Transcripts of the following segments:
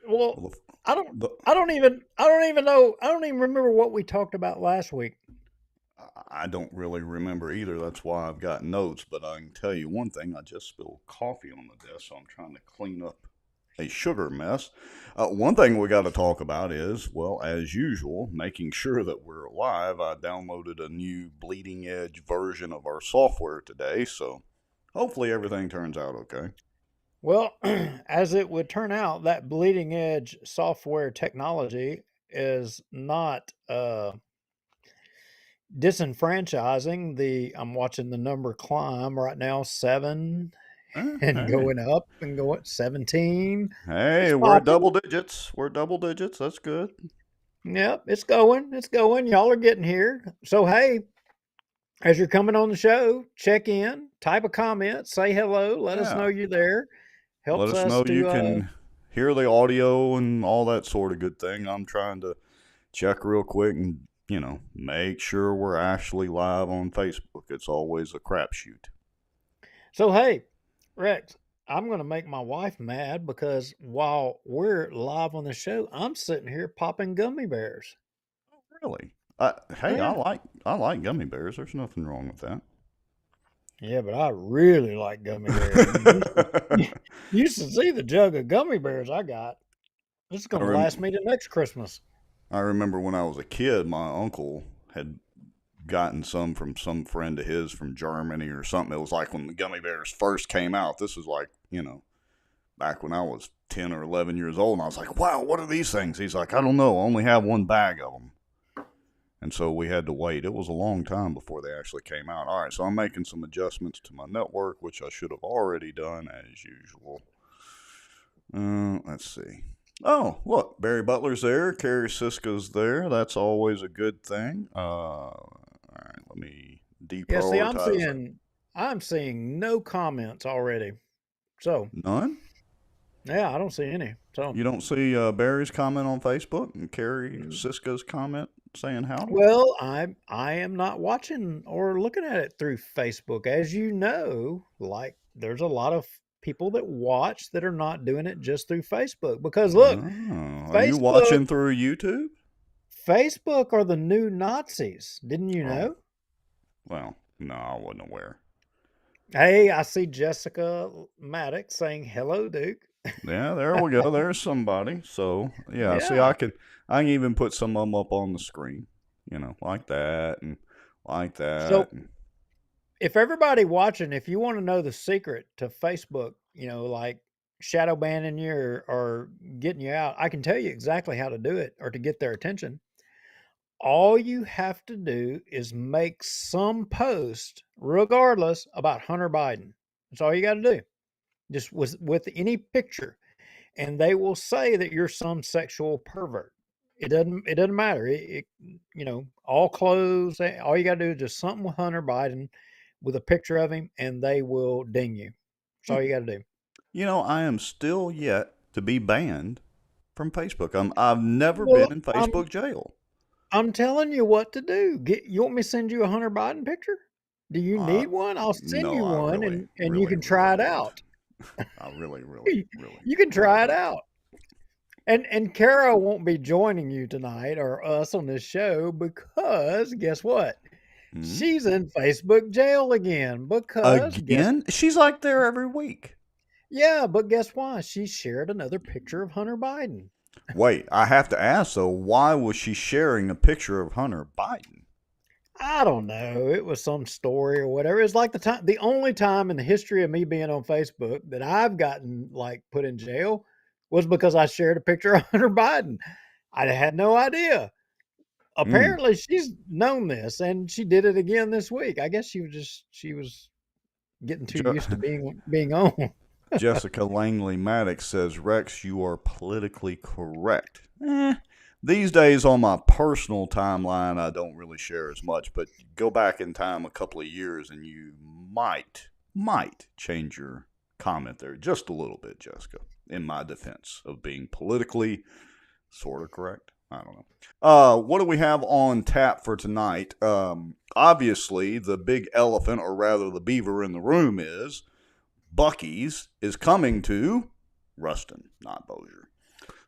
Well, Well, I don't. the, I don't even know. I don't even remember what we talked about last week. I don't really remember either. That's why I've got notes. But I can tell you one thing: I just spilled coffee on the desk, so I'm trying to clean up a sugar mess. One thing we got to talk about is, well, as usual, making sure that we're live. I downloaded a new bleeding edge version of our software today, so hopefully everything turns out okay. Well, as it would turn out, that bleeding edge software technology is not disenfranchising. The I'm watching the number climb right now, 7 and Hey, going up and going 17. It's hey, we're popping. double digits. We're double digits. That's good. Yep, it's going. It's going. Y'all are getting here. So hey, as you're coming on the show, check in, type a comment, say hello, let us know Yeah. you're there. Let Helps us us know you to can hear the audio and all that sort of good thing. I'm trying to check real quick and, make sure we're actually live on Facebook. It's always a crapshoot. So hey, Rex, I'm gonna make my wife mad because while we're live on the show, I'm sitting here popping gummy bears. Really? Hey, I Yeah. like I like gummy bears. There's nothing wrong with Yeah, but I really like gummy bears. that. You should see the jug of gummy bears I got. This is I gonna last rem- me to next Christmas. I remember when I was a kid, my uncle had gotten some from some friend of his from Germany or something. It was like when the gummy bears first came out. This was like, back when I was 10 or 11 years old. And I was like, wow, what are these things? He's like, I don't know. I only have one bag of them. And so we had to wait. It was a long time before they actually came out. All right, so I'm making some adjustments to my network, which I should have already done as usual. Let's see. Oh, look, Barry Butler's there. Carrie Siska's there. That's always a good thing. All right, let me Yeah, see, deprioritize that. I'm seeing no comments already. So None? yeah, I don't see any. So You don't see Barry's comment on Facebook and Carrie mm, Siska's comment saying howdy? well, I am not watching or looking at it through Facebook. As you know, like there's a lot of people that watch that are not doing it just through Facebook. Because look, Oh, are you Facebook watching through YouTube? Facebook are the new Nazis. Didn't you Oh, know? well, no, I wasn't aware. Hey, I see Jessica Maddox saying hello, Duke. Yeah, there we go. There's somebody. So yeah, see, Yeah. I can even put some of them up on the screen, like that and like that. So if everybody watching, if you want to know the secret to Facebook, like shadow banning you or getting you out, I can tell you exactly how to do it or to get their attention. All you have to do is make some post, regardless, about Hunter Biden. That's all you got to do. Just with any picture, and they will say that you're some sexual pervert. It doesn't matter. All clothes. All you got to do is just something with Hunter Biden with a picture of him, and they will ding you. That's all you got to do. I am still yet to be banned from Facebook. I've never Well, been in Facebook jail. I'm telling you what to do. You want me to send you a Hunter Biden picture? Do you Uh, need one? I'll send no, you I one, really, and you really, can really try it don't. out. I really, really, You really, you can really try it don't. out. And Kara won't be joining you tonight or us on this show because guess what? Hmm? She's in Facebook jail again because guess Again? She's like there every week. yeah, but guess why? She shared another picture of Hunter Biden. Wait, I have to ask though, why was she sharing a picture of Hunter Biden? I don't know. It was some story or whatever. It's like the only time in the history of me being on Facebook that I've gotten like put in jail was because I shared a picture of Hunter Biden. I had no idea. Hmm. Apparently she's known this and she did it again this week. I guess she was getting too Je- used to being on. Jessica Langley Maddox says, Rex, you are politically correct. These days on my personal timeline, I don't really share as much, but go back in time a couple of years and you might change your comment there just a little bit, Jessica, in my defense of being politically sort of correct. I don't know. What do we have on tap for tonight? Obviously, the big elephant, or rather the beaver in the room, is Bucky's is coming to Ruston, not Bossier.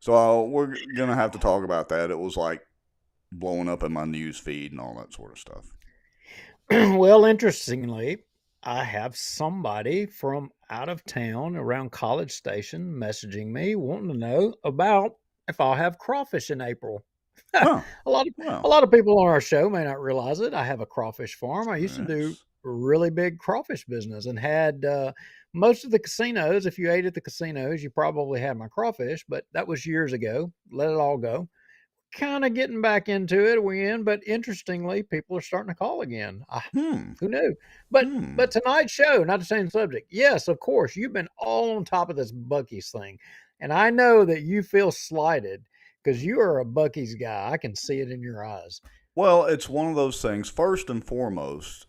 So we're going to have to talk about that. It was like blowing up in my news feed and all that sort of stuff. Well, interestingly, I have somebody from out of town around College Station messaging me wanting to know about if I'll have crawfish in April. a Oh, lot of a well, lot of people on our show may not realize it. I have a crawfish farm. I used to do yes. really big crawfish business and had most of the casinos. If you ate at the casinos, you probably had my crawfish, but that was years ago. Let it all go. Kind of getting back into it. We're in, but interestingly, people are starting to call again. Hmm. Who knew? But Hmm. but tonight's show, not to change the subject. Yes, of course, you've been all on top of this Bucky's thing, and I know that you feel slighted because you are a Bucky's guy. I can see it in your eyes. Well, it's one of those things. First and foremost,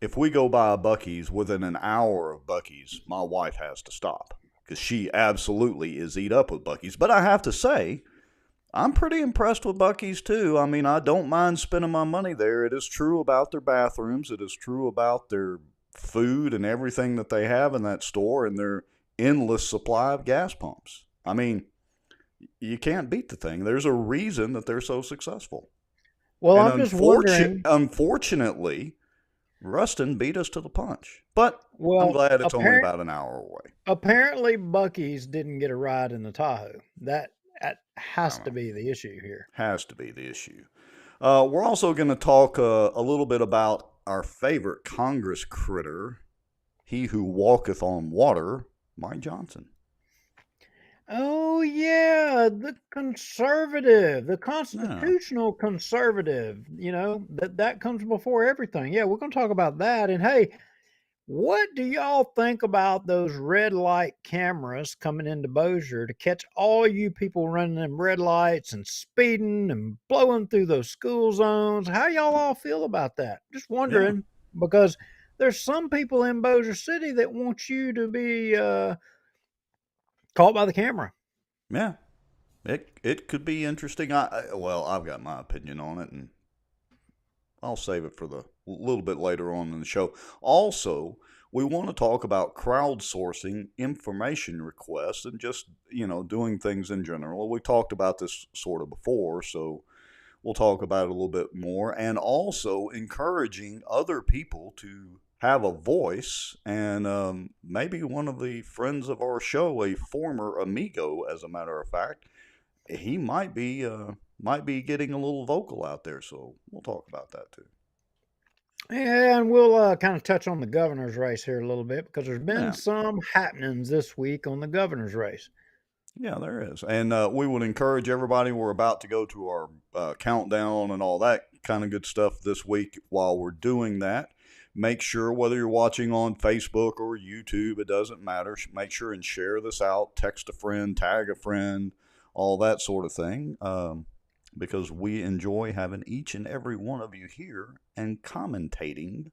if we go by a Bucky's within an hour of Bucky's, my wife has to stop because she absolutely is eat up with Bucky's. But I have to say, I'm pretty impressed with Bucky's too. I mean, I don't mind spending my money there. It is true about their bathrooms. It is true about their food and everything that they have in that store and their endless supply of gas pumps. I mean, you can't beat the thing. There's a reason that they're so successful. Well, And I'm just wondering. unfortunately, Ruston beat us to the punch. But I'm Well, glad it's only about an hour away. apparently Bucky's didn't get a ride in the Tahoe. That I has don't to know. be the issue here. Has to be the issue. We're also going to talk a little bit about our favorite Congress critter, he who walketh on water, Mike Johnson. Oh yeah, the conservative, the Yeah. constitutional conservative, that comes before everything. Yeah, we're going to talk about that. And hey, what do y'all think about those red light cameras coming into Bossier to catch all you people running them red lights and speeding and blowing through those school zones? How y'all all feel about that? Just Yeah. wondering because there's some people in Bossier City that want you to be caught by the camera. Yeah. It could be interesting. Well, I've got my opinion on it, and I'll save it for the little bit later on in the show. Also, we want to talk about crowdsourcing information requests and just, doing things in general. We talked about this sort of before, so we'll talk about it a little bit more. And also encouraging other people to have a voice. And maybe one of the friends of our show, a former amigo, as a matter of fact, he might be getting a little vocal out there, so we'll talk about that too. And we'll kind of touch on the governor's race here a little bit because there's been Yeah, some happenings this week on the governor's race. yeah, there is, and we would encourage everybody. We're about to go to our countdown and all that kind of good stuff this week. While we're doing that, make sure whether you're watching on Facebook or YouTube, it doesn't matter. Make sure and share this out. Text a friend, tag a friend, all that sort of thing. Because we enjoy having each and every one of you here and commentating,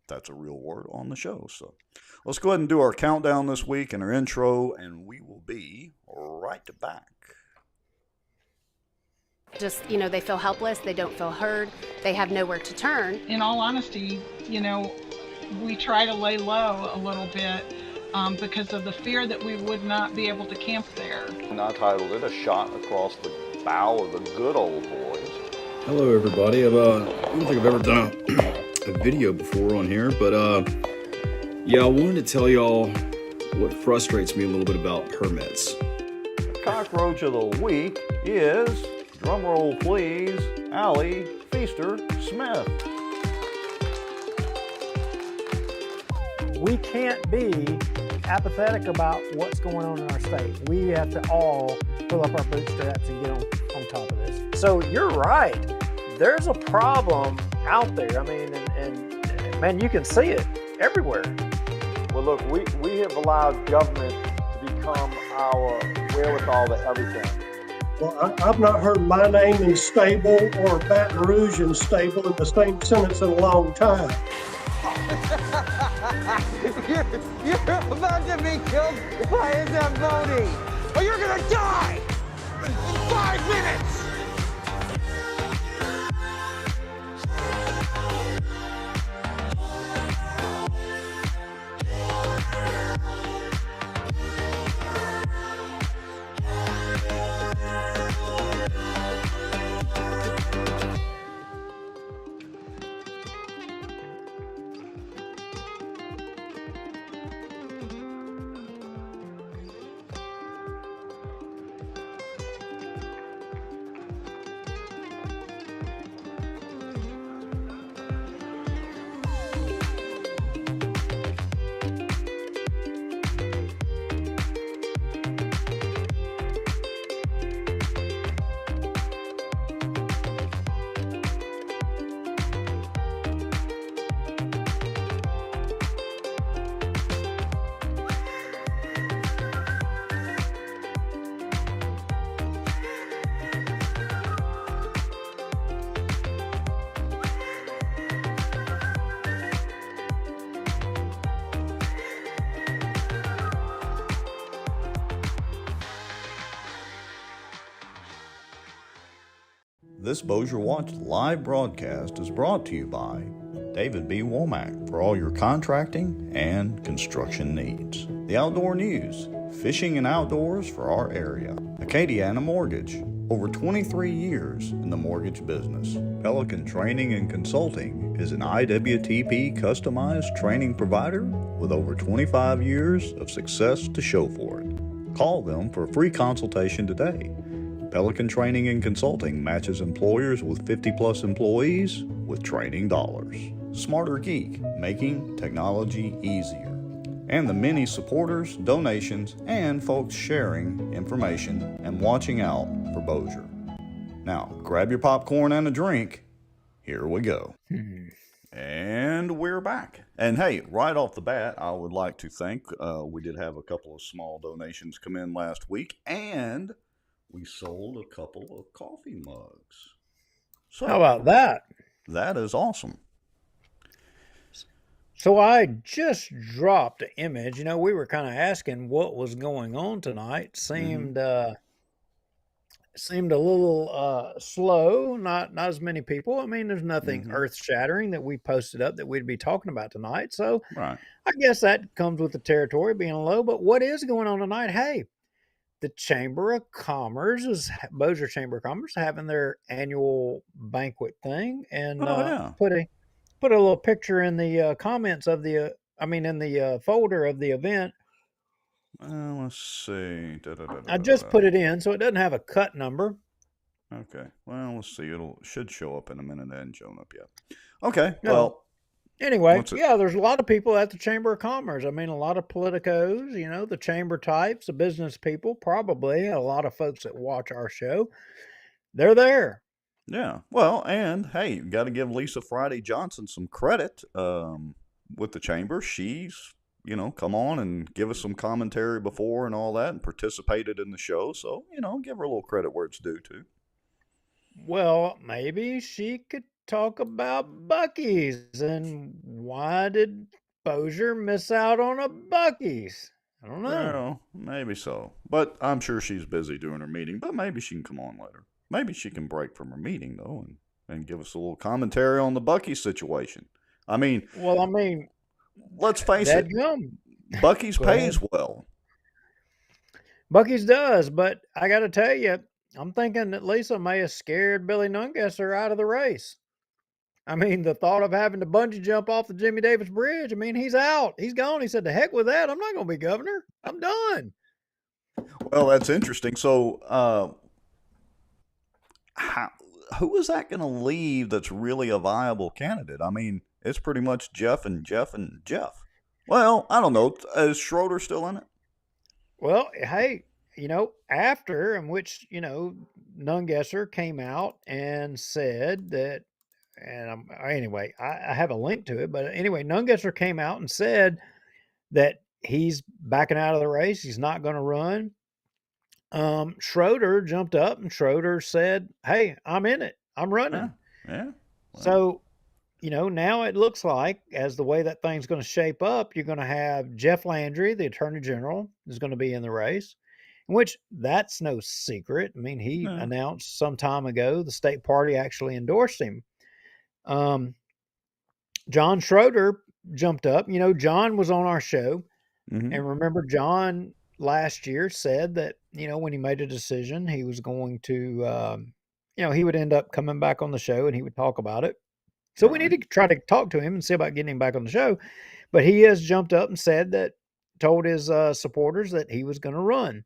that's a real word, on the show. So let's go ahead and do our countdown this week and our intro, and we will be right back. Just, they feel helpless, they don't feel heard, they have nowhere to turn. In all honesty, we try to lay low a little bit because of the fear that we would not be able to camp there. And I titled it A Shot Across the Bow of the Good Old Boys. Hello everybody. I don't think I've ever done a video before on here, but yeah, I wanted to tell y'all what frustrates me a little bit about permits. The cockroach of the week is, drumroll please, Allie Feaster Smith. We can't be apathetic about what's going on in our state. We have to all pull up our bootstraps and get on top of this. So you're right. There's a problem out there. I mean, and man, you can see it everywhere. Well, look, we have allowed government to become our wherewithal to everything. Well, I've not heard my name in stable or Baton Rouge in stable in the same sentence in a long time. You're about to be killed by his Zamboni, or you're gonna die in 5 minutes! This Bossier Watch live broadcast is brought to you by David B. Womack for all your contracting and construction needs. The Outdoor News, fishing and outdoors for our area. Acadiana Mortgage, over 23 years in the mortgage business. Pelican Training and Consulting is an IWTP customized training provider with over 25 years of success to show for it. Call them for a free consultation today. Pelican Training and Consulting matches employers with 50-plus employees with training dollars. Smarter Geek, making technology easier. And the many supporters, donations, and folks sharing information and watching out for Bossier. Now, grab your popcorn and a drink. Here we go. And we're back. And hey, right off the bat, I would like to thank, we did have a couple of small donations come in last week, and we sold a couple of coffee mugs. So, How about that? That is awesome. So I just dropped an image. You know, we were kind of asking what was going on tonight. Seemed seemed a little slow. Not as many people. I mean, there's nothing earth shattering that we posted up that we'd be talking about tonight. So Right. I guess that comes with the territory being low. But what is going on tonight? Hey, the Chamber of Commerce Bossier Chamber of Commerce having their annual banquet thing, and Oh, yeah. put a little picture in the comments of the in the folder of the event. Let's see. I just put it in, so it doesn't have a cut number. Okay. Well, let's see. Should show up in a minute. It hasn't shown up yet. Okay. No. Well. Anyway, yeah, there's a lot of people at the Chamber of Commerce. I mean, a lot of politicos, you know, the chamber types, the business people, probably a lot of folks that watch our show. They're there. Yeah. Well, and hey, you got to give Lisa Friday Johnson some credit with the chamber. She's, come on and give us some commentary before and all that and participated in the show. So, give her a little credit where it's due, too. Well, maybe she could talk about Buc-ee's and why did Bossier miss out on a Buc-ee's? I don't know. Well, maybe so. But I'm sure she's busy doing her meeting, but maybe she can come on later. Maybe she can break from her meeting, though, and give us a little commentary on the Buc-ee's situation. Let's face it. Buc-ee's pays well. Buc-ee's does, but I got to tell you, I'm thinking that Lisa may have scared Billy Nungesser out of the race. I mean, the thought of having to bungee jump off the Jimmy Davis Bridge, he's out. He's gone. He said, "The heck with that. I'm not going to be governor. I'm done." Well, that's interesting. So, who is that going to leave that's really a viable candidate? I mean, it's pretty much Jeff and Jeff and Jeff. Well, I don't know. Is Schroeder still in it? Well, hey, after in which, Nungesser came out and said that, and anyway, I have a link to it, but anyway, Nungesser came out and said that he's backing out of the race. He's not going to run. Schroeder jumped up and Schroeder said, "Hey, I'm in it. I'm running." Yeah. Well. So, now it looks like, as the way that thing's going to shape up, you're going to have Jeff Landry, the Attorney General, is going to be in the race, which that's no secret. I mean, he announced some time ago the state party actually endorsed him. John Schroeder jumped up. John was on our show. And remember, John last year said that, when he made a decision, he was going to, he would end up coming back on the show and he would talk about it. So we need to try to talk to him and see about getting him back on the show. But he has jumped up and told his supporters that he was going to run.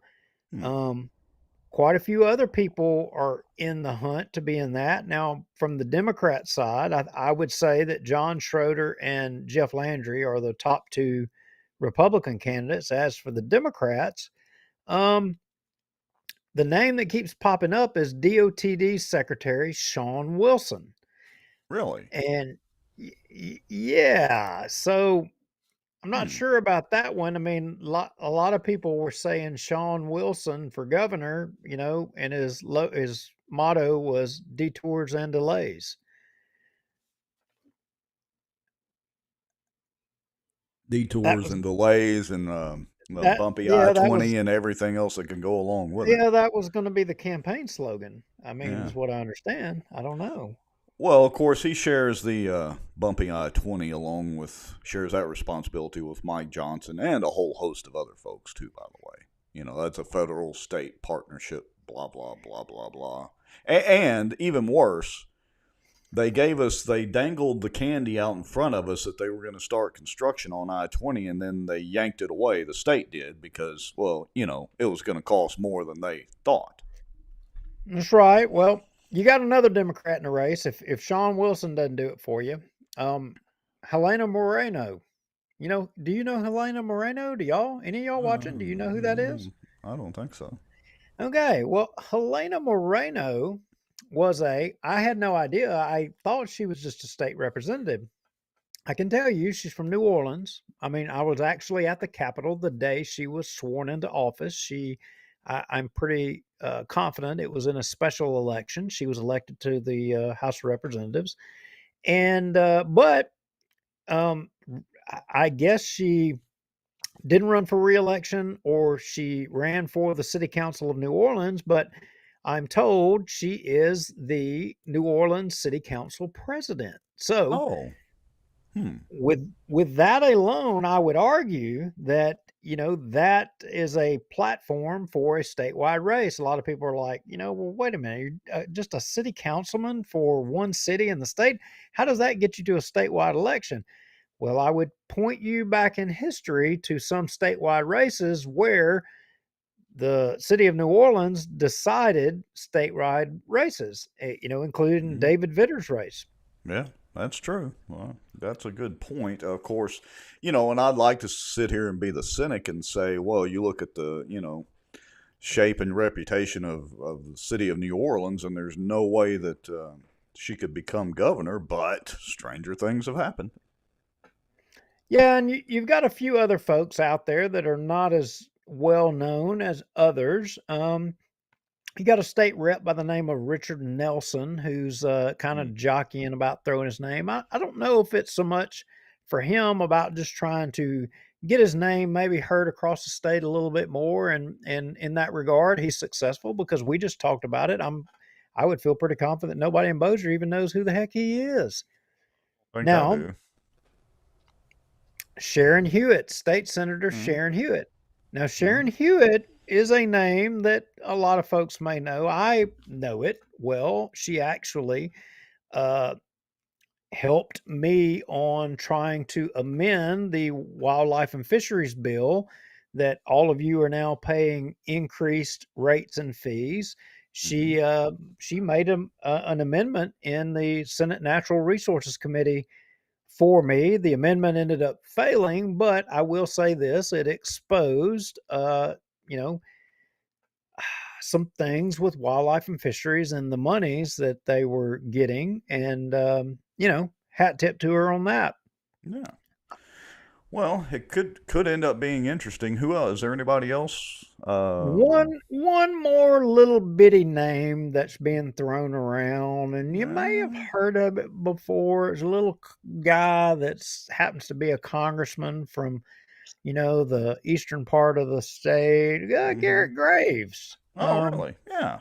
Quite a few other people are in the hunt to be in that. Now, from the Democrat side, I would say that John Schroeder and Jeff Landry are the top two Republican candidates. As for the Democrats, the name that keeps popping up is DOTD Secretary Sean Wilson. Really? And yeah, so I'm not sure about that one. I mean, a lot of people were saying Sean Wilson for governor, and his motto was detours and delays. Detours and delays, and The bumpy Yeah, that was I-20 and everything else that can go along with it. that was going to be the campaign slogan. I mean, Yeah. is what I understand. I don't know. Well, of course, he shares the bumping I-20 shares that responsibility with Mike Johnson and a whole host of other folks, too, by the way. You know, that's a federal state partnership, blah, blah, blah, blah, blah. And even worse, they dangled the candy out in front of us that they were going to start construction on I-20, and then they yanked it away. The state did because, well, you know, it was going to cost more than they thought. That's right. Well, you got another Democrat in the race. If Sean Wilson doesn't do it for you, Helena Moreno. Do you know Helena Moreno? Any of y'all watching? Do you know who that is? I don't think so. Okay. Well, Helena Moreno I had no idea. I thought she was just a state representative. I can tell you she's from New Orleans. I mean, I was actually at the Capitol the day she was sworn into office. I'm pretty confident it was in a special election. She was elected to the House of Representatives. But I guess she didn't run for reelection, or she ran for the City Council of New Orleans, but I'm told she is the New Orleans City Council president. So, with that alone, I would argue that that is a platform for a statewide race. A lot of people are like, well, wait a minute, you're just a city councilman for one city in the state. How does that get you to a statewide election? Well, I would point you back in history to some statewide races where the city of New Orleans decided statewide races, including David Vitter's race. Yeah, that's true. Well, that's a good point. Of course, and I'd like to sit here and be the cynic and say, well, you look at the, shape and reputation of the city of New Orleans, and there's no way that she could become governor, but stranger things have happened. Yeah, and you've got a few other folks out there that are not as well known as others. You got a state rep by the name of Richard Nelson, who's kind of jockeying about throwing his name. I don't know if it's so much for him about just trying to get his name maybe heard across the state a little bit more, and in that regard, he's successful because we just talked about it. I would feel pretty confident nobody in Bossier even knows who the heck he is. I think Now, I do. Sharon Hewitt, State Senator Sharon Hewitt. Now, Sharon Hewitt is a name that a lot of folks may know. I know it well. She actually helped me on trying to amend the wildlife and fisheries bill that all of you are now paying increased rates and fees. She made an amendment in the Senate Natural Resources Committee for me. The amendment ended up failing, but I will say this: it exposed, some things with wildlife and fisheries and the monies that they were getting, and hat tip to her on that. Yeah. Well, it could end up being interesting. Who else? Is there anybody else? One more little bitty name that's being thrown around, and you may have heard of it before. It's a little guy that happens to be a congressman from, the eastern part of the state. Garrett Graves. Oh, really? Yeah.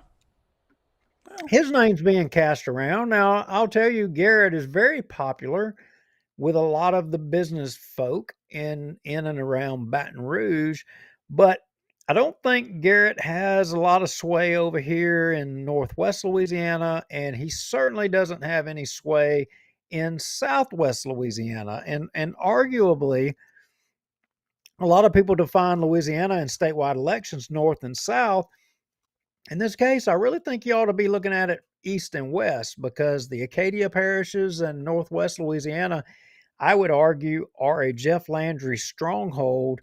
His name's being cast around. Now, I'll tell you, Garrett is very popular with a lot of the business folk in and around Baton Rouge, but I don't think Garrett has a lot of sway over here in Northwest Louisiana, and he certainly doesn't have any sway in Southwest Louisiana. And arguably, a lot of people define Louisiana in statewide elections north and south. In this case, I really think you ought to be looking at it east and west, because the Acadia parishes and Northwest Louisiana, I would argue, are a Jeff Landry stronghold.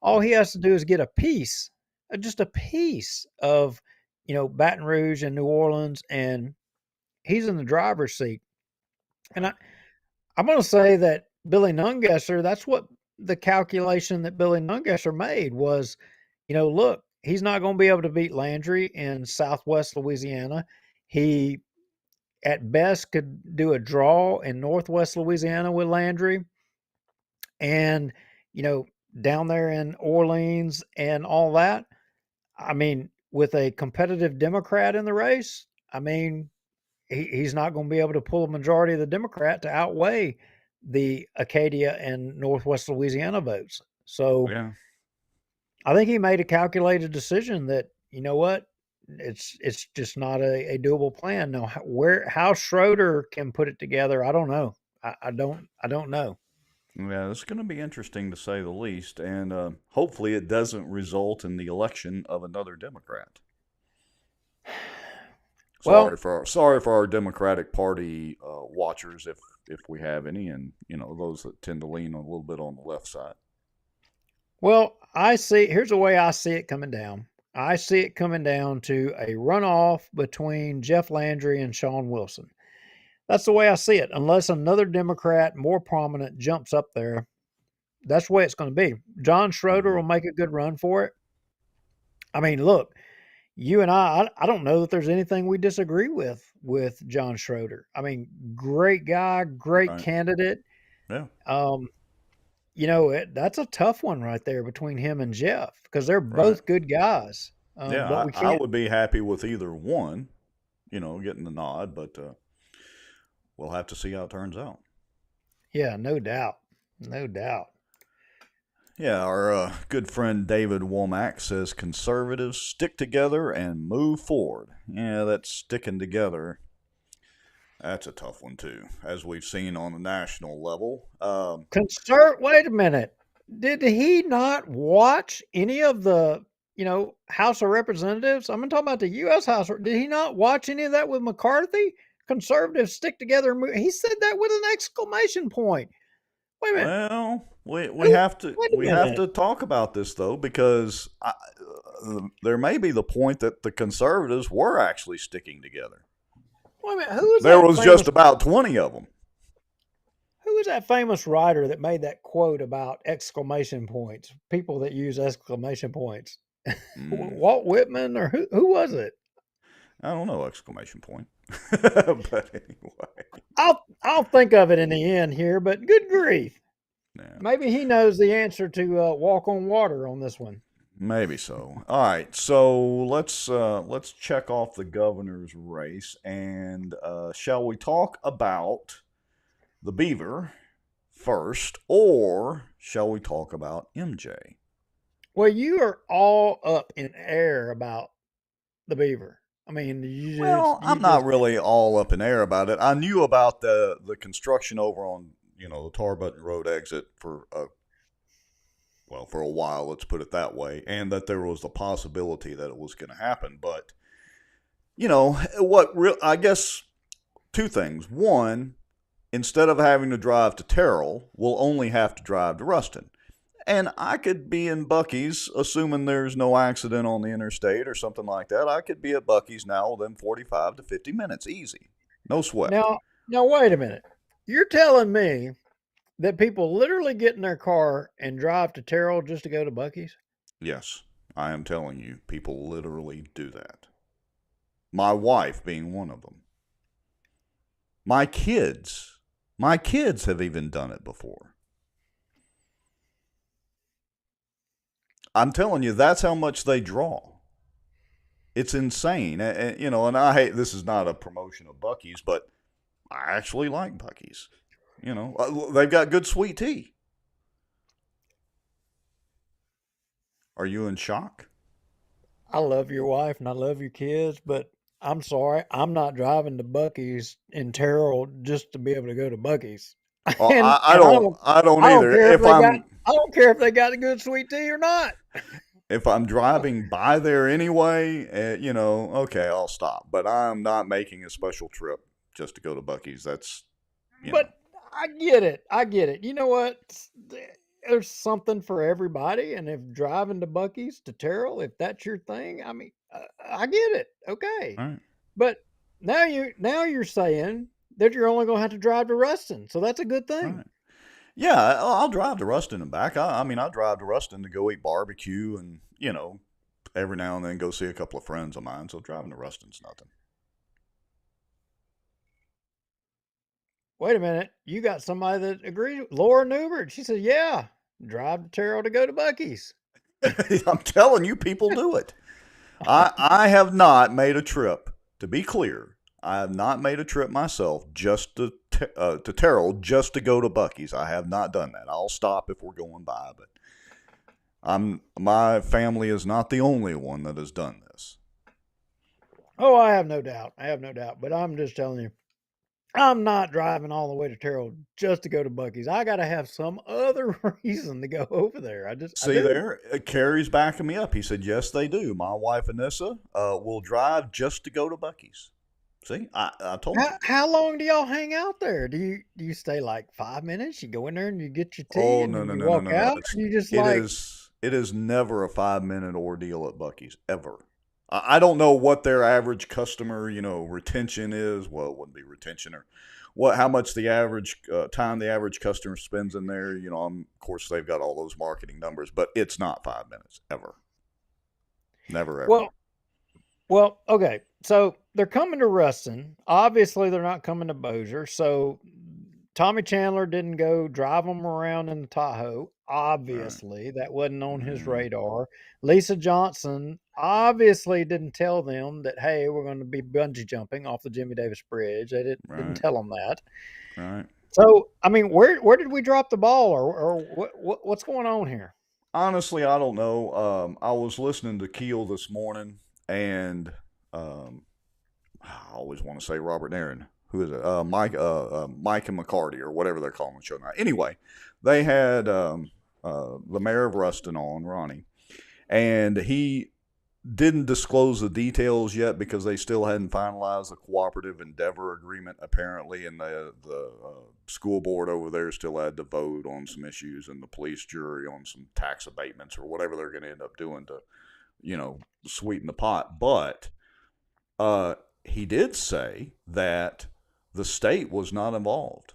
All he has to do is get a piece, just a piece of, Baton Rouge and New Orleans, and he's in the driver's seat. And I'm going to say that Billy Nungesser, that's what the calculation that Billy Nungesser made was, look, he's not going to be able to beat Landry in Southwest Louisiana. He, at best, could do a draw in Northwest Louisiana with Landry. And, down there in Orleans and all that. I mean, with a competitive Democrat in the race, I mean, he's not going to be able to pull a majority of the Democrat to outweigh the Acadia and Northwest Louisiana votes. So Yeah. I think he made a calculated decision that, you know what, it's just not a doable plan. Now, how Schroeder can put it together, I don't know. I don't know. Yeah, it's going to be interesting to say the least, and hopefully it doesn't result in the election of another Democrat. Well, Sorry for our Democratic Party watchers, if we have any, and those that tend to lean a little bit on the left side. well, here's the way I see it coming down. I see it coming down to a runoff between Jeff Landry and Sean Wilson. That's the way I see it. Unless another Democrat more prominent jumps up there, that's the way it's going to be. John Schroeder will make a good run for it. I mean, look, you and I don't know that there's anything we disagree with John Schroeder. I mean, great guy, great Right. candidate. Yeah. That's a tough one right there between him and Jeff because they're Right. both good guys. Yeah, But we I can't. would be happy with either one, getting the nod, but we'll have to see how it turns out. Yeah, no doubt, no doubt. Yeah, our good friend David Womack says conservatives stick together and move forward. Yeah, that's sticking together. That's a tough one, too, as we've seen on the national level. Wait a minute. Did he not watch any of the, House of Representatives? I'm talking about the U.S. House. Did he not watch any of that with McCarthy? Conservatives stick together. He said that with an exclamation point. Wait a minute. Well, we have to Wait a minute. talk about this though, because there may be the point that the conservatives were actually sticking together. Wait a minute. Who was There that was famous? just about 20 of them. Who was that famous writer that made that quote about exclamation points? People that use exclamation points. Walt Whitman or who was it? I don't know, exclamation point. But anyway. I'll think of it in the end here, but good grief. Yeah. Maybe he knows the answer to walk on water on this one. Maybe so. All right, so let's check off the governor's race, and shall we talk about the Beaver first, or shall we talk about MJ? Well, you are all up in air about the Beaver. I mean, I'm not really all up in air about it. I knew about the construction over on the Tar Button Road exit for a while, let's put it that way, and that there was a possibility that it was going to happen. But I guess two things. One, instead of having to drive to Terrell, we'll only have to drive to Ruston. And I could be in Buc-ee's, assuming there's no accident on the interstate or something like that. I could be at Buc-ee's now within 45 to 50 minutes, easy. No sweat. Now, wait a minute. You're telling me that people literally get in their car and drive to Terrell just to go to Buc-ee's? Yes, I am telling you, people literally do that. My wife being one of them. My kids have even done it before. I'm telling you, that's how much they draw. It's insane. And I hate, this is not a promotion of Buc-ee's, but I actually like Buc-ee's. They've got good sweet tea. Are you in shock? I love your wife and I love your kids, but I'm sorry, I'm not driving to Buc-ee's in Terrell just to be able to go to Buc-ee's. Oh, I don't either. I don't care if they got a good sweet tea or not. If I'm driving by there anyway, okay, I'll stop. But I'm not making a special trip just to go to Buc-ee's. That's, But I get it. You know what? There's something for everybody. And if driving to Buc-ee's to Terrell, if that's your thing, I mean, I get it. Okay. all right. But now you're saying that you're only going to have to drive to Ruston. So that's a good thing. Right. Yeah, I'll drive to Ruston and back. I'll drive to Ruston to go eat barbecue and, every now and then go see a couple of friends of mine. So driving to Ruston's nothing. Wait a minute. You got somebody that agrees. Laura Newbert. She said, yeah, drive to Terrell to go to Bucky's. I'm telling you, people do it. I have not made a trip. To be clear, I have not made a trip myself just to Terrell just to go to Bucky's. I have not done that. I'll stop if we're going by, but my family is not the only one that has done this. Oh, I have no doubt. I have no doubt. But I'm just telling you, I'm not driving all the way to Terrell just to go to Bucky's. I got to have some other reason to go over there. I See do. there, Carrie's backing me up. He said, yes, they do. My wife, Anissa, will drive just to go to Bucky's. See, I told you. How long do y'all hang out there? Do you stay like 5 minutes? You go in there and you get your tea Oh, and no, then no, you no, no, walk no, no. out? And you just It is never a 5-minute ordeal at Bucky's, ever. I don't know what their average customer, retention is. Well, it wouldn't be retention or how much the average time the average customer spends in there. Of course, they've got all those marketing numbers, but it's not 5 minutes, ever. Never, ever. Well, okay. So they're coming to Ruston. Obviously, they're not coming to Bossier. So Tommy Chandler didn't go drive them around in the Tahoe. Obviously, that wasn't on his radar. Lisa Johnson obviously didn't tell them that, hey, we're going to be bungee jumping off the Jimmy Davis Bridge. They didn't tell them that. Right. So, I mean, where did we drop the ball, or what's going on here? Honestly, I don't know. I was listening to Keel this morning, and I always want to say Robert Aaron. Who is it? Mike and McCarty, or whatever they're calling the show now. Anyway, they had the mayor of Ruston on, Ronnie, and he didn't disclose the details yet because they still hadn't finalized the cooperative endeavor agreement, apparently, and the school board over there still had to vote on some issues, and the police jury on some tax abatements or whatever they're going to end up doing to, sweeten the pot. But he did say that the state was not involved,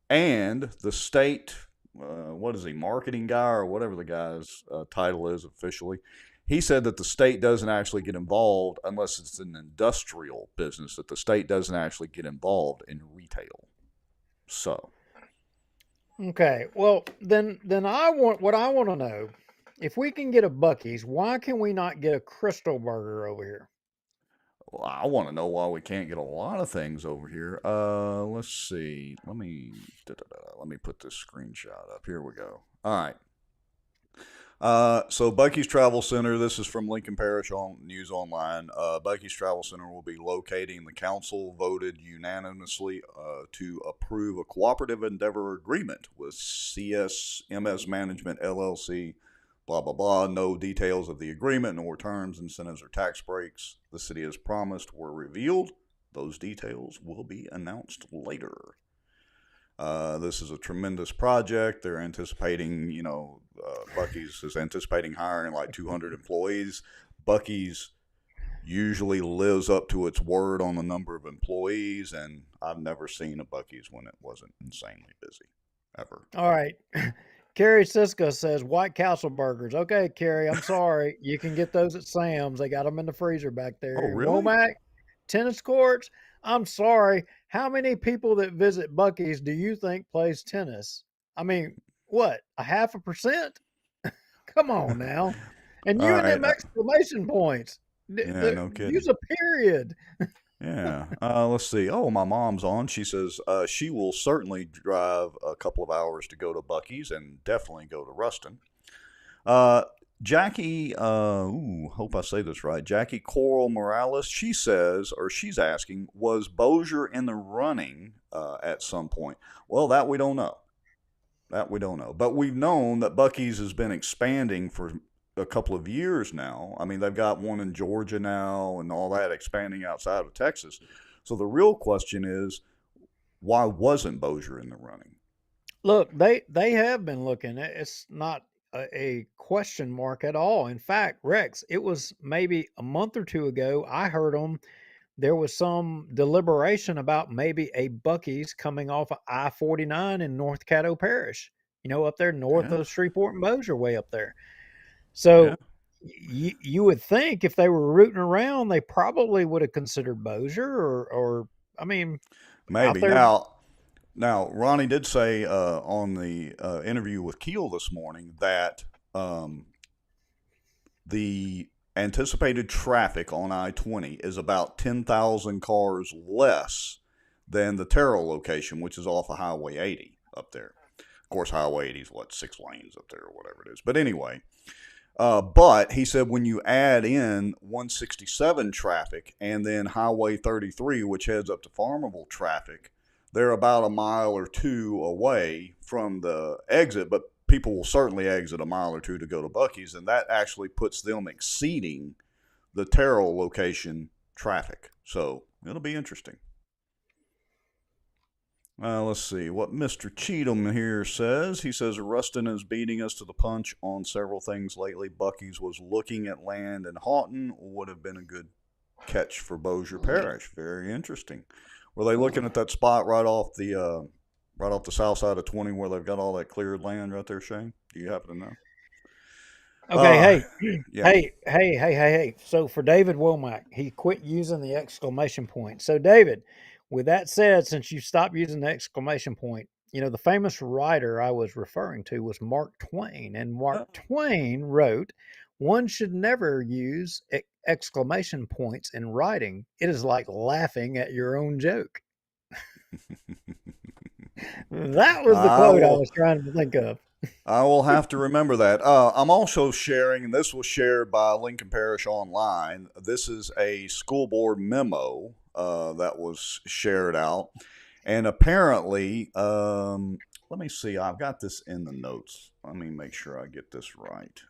and the state, what is he, marketing guy or whatever the guy's title is officially, he said that the state doesn't actually get involved unless it's an industrial business, that the state doesn't actually get involved in retail. So. Okay, well, then I want to know, if we can get a Bucky's, why can we not get a Crystal Burger over here? Well, I want to know why we can't get a lot of things over here. Let's see. Let me put this screenshot up. Here we go. All right. So Bucky's Travel Center, this is from Lincoln Parish News Online. Bucky's Travel Center will be locating. The council voted unanimously to approve a cooperative endeavor agreement with CSMS Management LLC. Blah, blah, blah. No details of the agreement, nor terms, incentives, or tax breaks the city has promised were revealed. Those details will be announced later. This is a tremendous project. They're anticipating, Bucky's is anticipating hiring like 200 employees. Bucky's usually lives up to its word on the number of employees, and I've never seen a Bucky's when it wasn't insanely busy, ever. All right. Carrie Siska says White Castle burgers. Okay, Carrie, I'm sorry. You can get those at Sam's. They got them in the freezer back there. Oh, really? Womack, tennis courts. I'm sorry. How many people that visit Bucky's do you think plays tennis? I mean, what, 0.5%? Come on now. And you and them exclamation points. Yeah, no kidding. Use a period. Yeah. Let's see. Oh, my mom's on. She says she will certainly drive a couple of hours to go to Bucky's and definitely go to Ruston. Jackie, hope I say this right. Jackie Coral Morales, she says, or she's asking, was Bossier in the running at some point? Well, that we don't know. But we've known that Bucky's has been expanding for a couple of years now. I mean, they've got one in Georgia now and all that, expanding outside of Texas. So the real question is, why wasn't Bossier in the running? Look, they have been looking. It's not a question mark at all. In fact, Rex, it was maybe a month or two ago, I heard there was some deliberation about maybe a Bucky's coming off of I-49 in North Caddo Parish, up there north of Shreveport and Bossier, way up there. So you would think if they were rooting around, they probably would have considered Bossier or I mean, maybe. Now, Now, Ronnie did say on the interview with Keel this morning that the anticipated traffic on I-20 is about 10,000 cars less than the Terrell location, which is off of Highway 80 up there. Of course, Highway 80 is 6 lanes up there or whatever it is. But anyway, but he said when you add in 167 traffic and then Highway 33, which heads up to Farmerville traffic, they're about a mile or two away from the exit, but people will certainly exit a mile or two to go to Buc-ee's, and that actually puts them exceeding the Terrell location traffic. So it'll be interesting. Let's see what Mr. Cheatham here says. He says Ruston is beating us to the punch on several things lately. Buc-ee's was looking at land in Houghton, would have been a good catch for Bossier Parish. Very interesting. Were they looking at that spot right off the south side of 20 where they've got all that cleared land right there, Shane? Do you happen to know? Okay, yeah. hey. So for David Womack, he quit using the exclamation point. So David, with that said, since you stopped using the exclamation point, the famous writer I was referring to was Mark Twain, and Mark Twain wrote, "One should never use exclamation points in writing. It is like laughing at your own joke." That was the quote I was trying to think of. I will have to remember that. I'm also sharing, and this was shared by Lincoln Parish Online. This is a school board memo that was shared out. And apparently, let me see, I've got this in the notes. Let me make sure I get this right.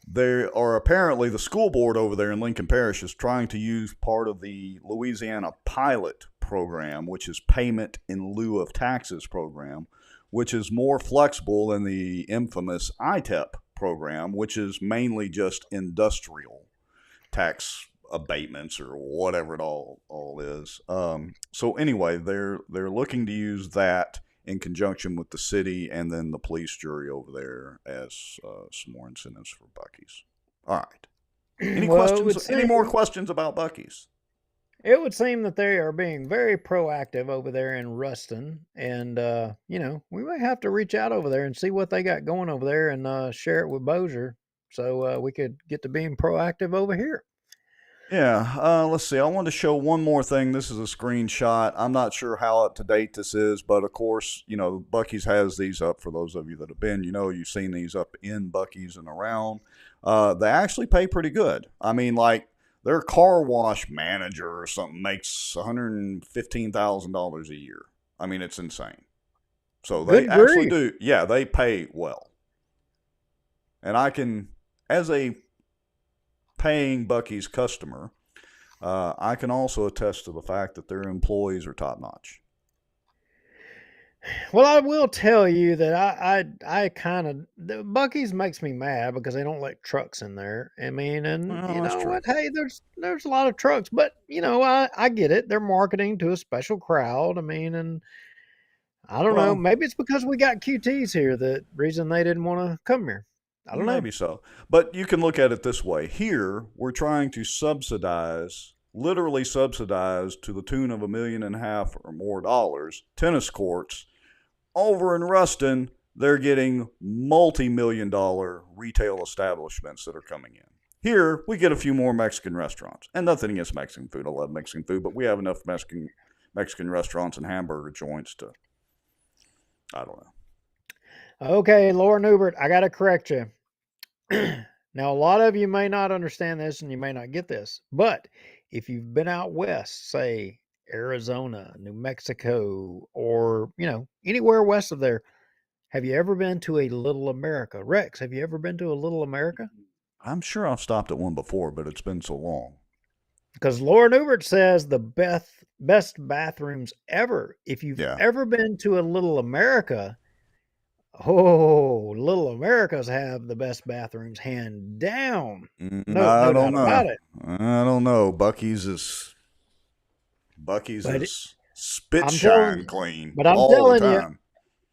There are apparently the school board over there in Lincoln Parish is trying to use part of the Louisiana pilot program, which is payment in lieu of taxes program, which is more flexible than the infamous ITEP program, which is mainly just industrial tax abatements or whatever it all is. So anyway, they're looking to use that in conjunction with the city and then the police jury over there as some more incentives for Buc-ee's. All right. Any questions? Any more questions about Buc-ee's? It would seem that they are being very proactive over there in Ruston, and we may have to reach out over there and see what they got going over there and share it with Bossier, so we could get to being proactive over here. Yeah, let's see. I wanted to show one more thing. This is a screenshot. I'm not sure how up to date this is, but of course, Buc-ee's has these up for those of you that have been. You've seen these up in Buc-ee's and around. They actually pay pretty good. I mean, like, their car wash manager or something makes $115,000 a year. I mean, it's insane. So they actually do. Yeah, they pay well. And I can, as a paying Buc-ee's customer, I can also attest to the fact that their employees are top notch. Well, I will tell you that I kind of, Buc-ee's makes me mad because they don't let trucks in there. I mean, and you know what? Hey, there's a lot of trucks, but I get it. They're marketing to a special crowd. I mean, and I don't know. Maybe it's because we got QTs here, the reason they didn't want to come here. I don't know. Maybe so. But you can look at it this way. Here, we're trying to literally subsidize to the tune of $1.5 million or more dollars, tennis courts. Over in Ruston, they're getting multi-million-dollar retail establishments that are coming in. Here, we get a few more Mexican restaurants. And nothing against Mexican food. I love Mexican food, but we have enough Mexican restaurants and hamburger joints to, I don't know. Okay, Laura Newbert, I got to correct you. Now, a lot of you may not understand this and you may not get this, but if you've been out west, say Arizona, New Mexico, or, anywhere west of there, have you ever been to a Little America? Rex, have you ever been to a Little America? I'm sure I've stopped at one before, but it's been so long. Because Laura Newbert says the best bathrooms ever. If you've ever been to a Little America, Little Americas have the best bathrooms, hand down. I don't know. I don't know. Buc-ee's is spit shine clean. But I'm telling you,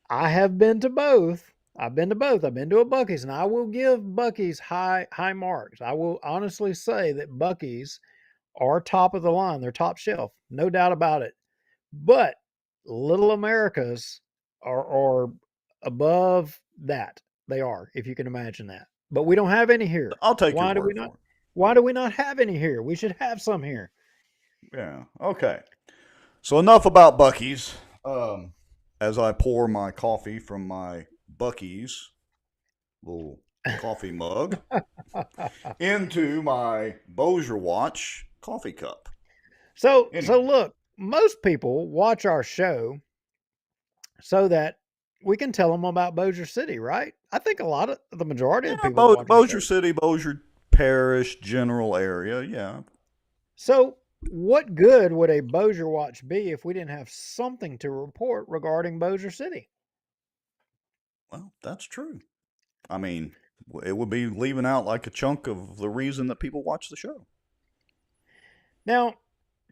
I have been to both. I've been to a Buc-ee's, and I will give Buc-ee's high marks. I will honestly say that Buc-ee's are top of the line. They're top shelf, no doubt about it. But little Americas are above that. They are, if you can imagine that. But we don't have any here. I'll take your Why do we word not? for it. Why do we not have any here? We should have some here. Yeah. Okay. So enough about Buc-ee's. As I pour my coffee from my Buc-ee's little coffee mug into my Bossier watch coffee cup. So Anyway. look, most people watch our show so that we can tell them about Bossier City, right? I think the majority of the people watch our Bossier show. City, Bossier Parish, general area. Yeah. So what good would a Bossier watch be if we didn't have something to report regarding Bossier City? Well, that's true. I mean, it would be leaving out like a chunk of the reason that people watch the show. Now,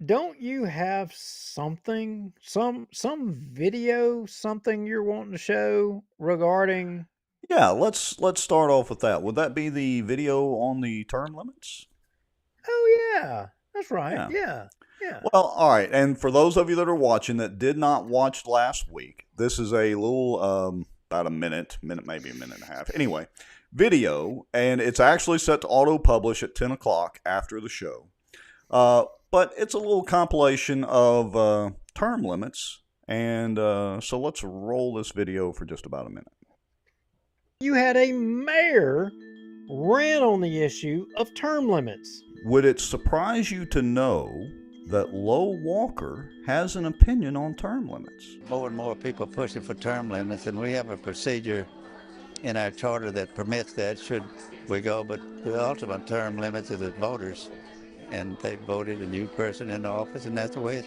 don't you have something, some video, something you're wanting to show regarding? Yeah, let's start off with that. Would that be the video on the term limits? Oh yeah, that's right. Yeah. Yeah. Well, all right. And for those of you that are watching that did not watch last week, this is a little about a minute, maybe a minute and a half. Anyway, video, and it's actually set to auto-publish at 10 o'clock after the show. But it's a little compilation of term limits, and so let's roll this video for just about a minute. You had a mayor rant on the issue of term limits. Would it surprise you to know that Low Walker has an opinion on term limits? More and more people pushing for term limits, and we have a procedure in our charter that permits that should we go, but the ultimate term limits is the voters, and they voted a new person in office, and that's the way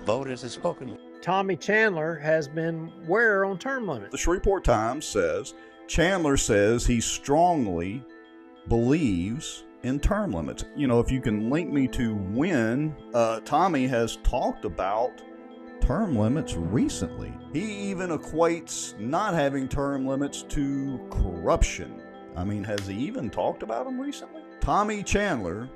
voters have spoken. Tommy Chandler has been where on term limits? The Shreveport Times says Chandler says he strongly believes in term limits. You know, if you can link me to when Tommy has talked about term limits recently. He even equates not having term limits to corruption. I mean, has he even talked about them recently? Tommy Chandler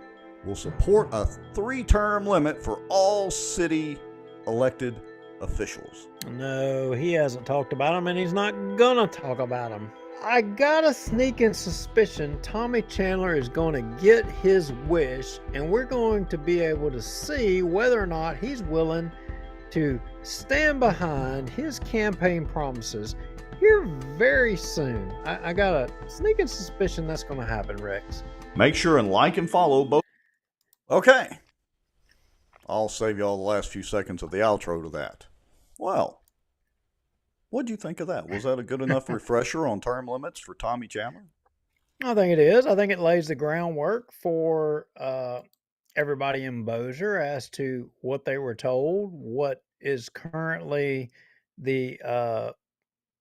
will support a 3-term limit for all city elected officials. No, he hasn't talked about them, and he's not gonna talk about them. I got a sneaking suspicion Tommy Chandler is going to get his wish, and we're going to be able to see whether or not he's willing to stand behind his campaign promises here very soon. I got a sneaking suspicion that's going to happen, Rex. Make sure and like and follow both. Okay. I'll save you all the last few seconds of the outro to that. Well, what'd you think of that? Was that a good enough refresher on term limits for Tommy Chandler? I think it is. I think it lays the groundwork for everybody in Bossier as to what they were told, what is currently the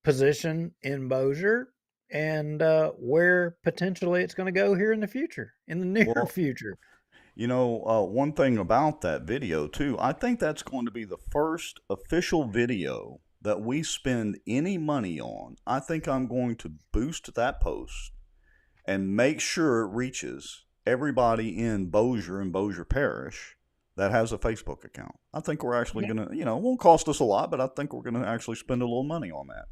position in Bossier, and where potentially it's going to go here in the future, in the near future. You know, one thing about that video, too, I think that's going to be the first official video that we spend any money on. I think I'm going to boost that post and make sure it reaches everybody in Bossier and Bossier Parish that has a Facebook account. I think we're actually going to, you know, it won't cost us a lot, but I think we're going to actually spend a little money on that.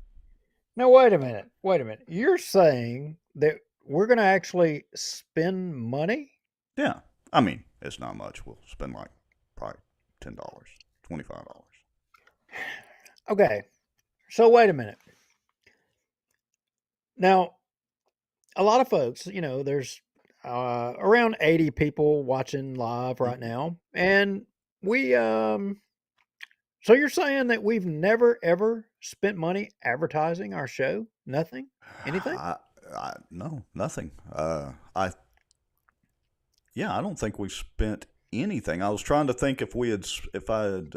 Now, wait a minute. You're saying that we're going to actually spend money? Yeah. I mean, it's not much. We'll spend like probably $10, $25. Okay. So wait a minute. Now, a lot of folks, you know, there's around 80 people watching live right now. And we, so you're saying that we've never, ever spent money advertising our show? Nothing? Anything? No, nothing. I don't think we spent anything. I was trying to think if I had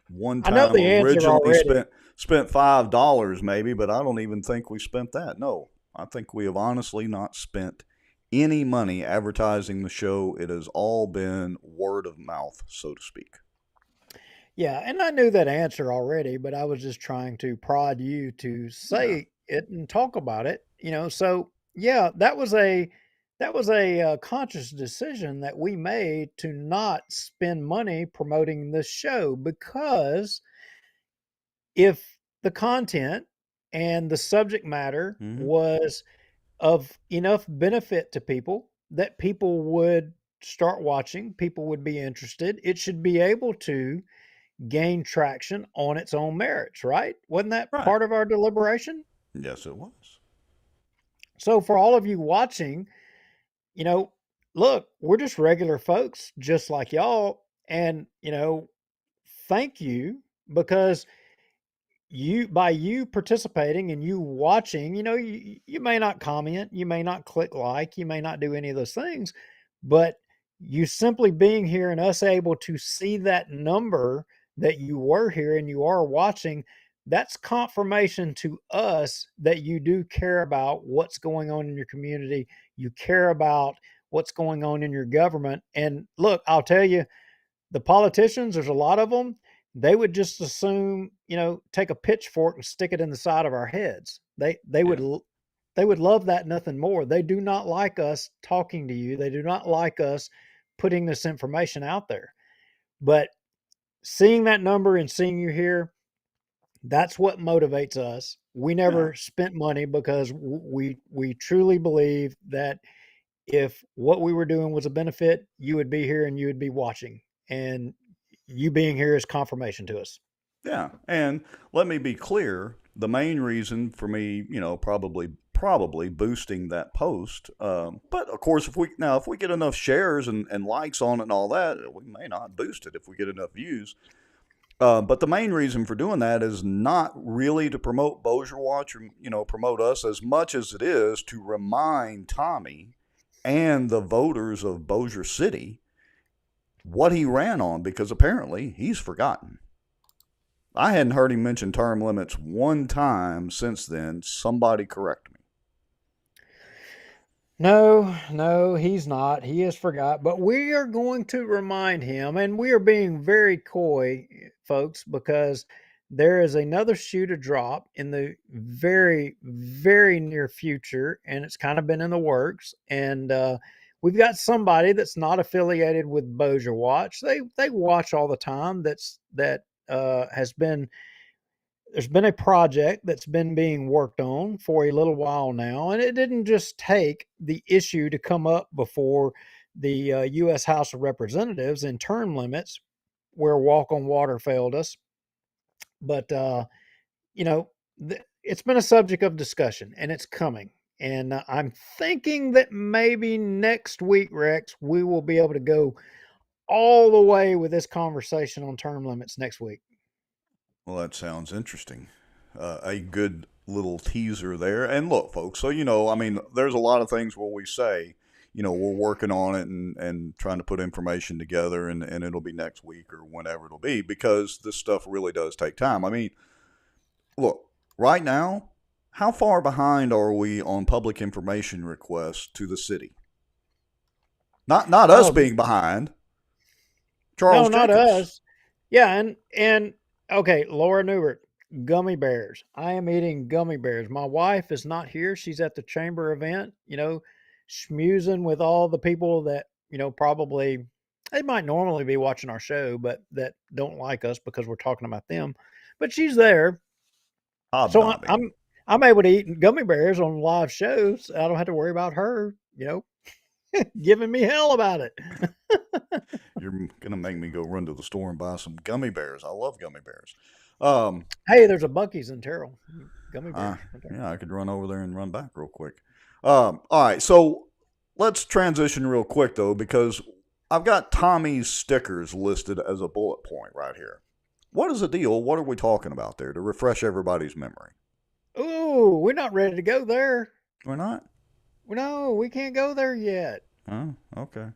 one time originally spent $5 maybe, but I don't even think we spent that. No, I think we have honestly not spent any money advertising the show. It has all been word of mouth, so to speak. Yeah, and I knew that answer already, but I was just trying to prod you to say it and talk about it. You know, so yeah, that was a conscious decision that we made to not spend money promoting this show because, if the content and the subject matter was of enough benefit to people that people would start watching, people would be interested, it should be able to gain traction on its own merits, right? Wasn't that Right. part of our deliberation? Yes, it was. So for all of you watching, look, we're just regular folks, just like y'all. And, thank you, because by you participating and you watching, you may not comment, you may not click like, you may not do any of those things, but you simply being here and us able to see that number that you were here and you are watching, that's confirmation to us that you do care about what's going on in your community. You care about what's going on in your government. And look, I'll tell you, the politicians, there's a lot of them, they would just assume, take a pitchfork and stick it in the side of our heads. They would love that nothing more. They do not like us talking to you. They do not like us putting this information out there. But seeing that number and seeing you here, that's what motivates us. We never spent money because we truly believe that if what we were doing was a benefit, you would be here and you would be watching. And you being here is confirmation to us. Yeah, and let me be clear, the main reason for me, probably boosting that post, but of course, if we get enough shares and likes on it and all that, we may not boost it if we get enough views. But the main reason for doing that is not really to promote Bossier Watch or, promote us as much as it is to remind Tommy and the voters of Bossier City what he ran on, because apparently he's forgotten. I hadn't heard him mention term limits one time since then. Somebody correct me. No, he's not. He has forgot. But we are going to remind him, and we are being very coy, folks, because there is another shoe to drop in the very, very near future, and it's kind of been in the works. And we've got somebody that's not affiliated with Bossier Watch. They watch all the time. There's been a project that's been being worked on for a little while now, and it didn't just take the issue to come up before the U.S. House of Representatives in term limits, where walk on water failed us. But it's been a subject of discussion, and it's coming. And I'm thinking that maybe next week, Rex, we will be able to go all the way with this conversation on term limits next week. Well, that sounds interesting. A good little teaser there. And look, folks, so, there's a lot of things where we say, we're working on it and trying to put information together, and it'll be next week or whenever it'll be, because this stuff really does take time. Look, right now, how far behind are we on public information requests to the city? Not us being behind. Charles, no, not Jenkins. us. Yeah, and okay, Laura Newbert, gummy bears. I am eating gummy bears. My wife is not here. She's at the chamber event, schmoozing with all the people that, probably they might normally be watching our show, but that don't like us because we're talking about them. But she's there. So I'm able to eat gummy bears on live shows. I don't have to worry about her, giving me hell about it. You're going to make me go run to the store and buy some gummy bears. I love gummy bears. Hey, there's a Buc-ee's in Terrell. Gummy bears. Yeah, I could run over there and run back real quick. All right, so let's transition real quick, though, because I've got Tommy's stickers listed as a bullet point right here. What is the deal? What are we talking about there to refresh everybody's memory? Ooh, we're not ready to go there. We're not? No, we can't go there yet. Oh, okay.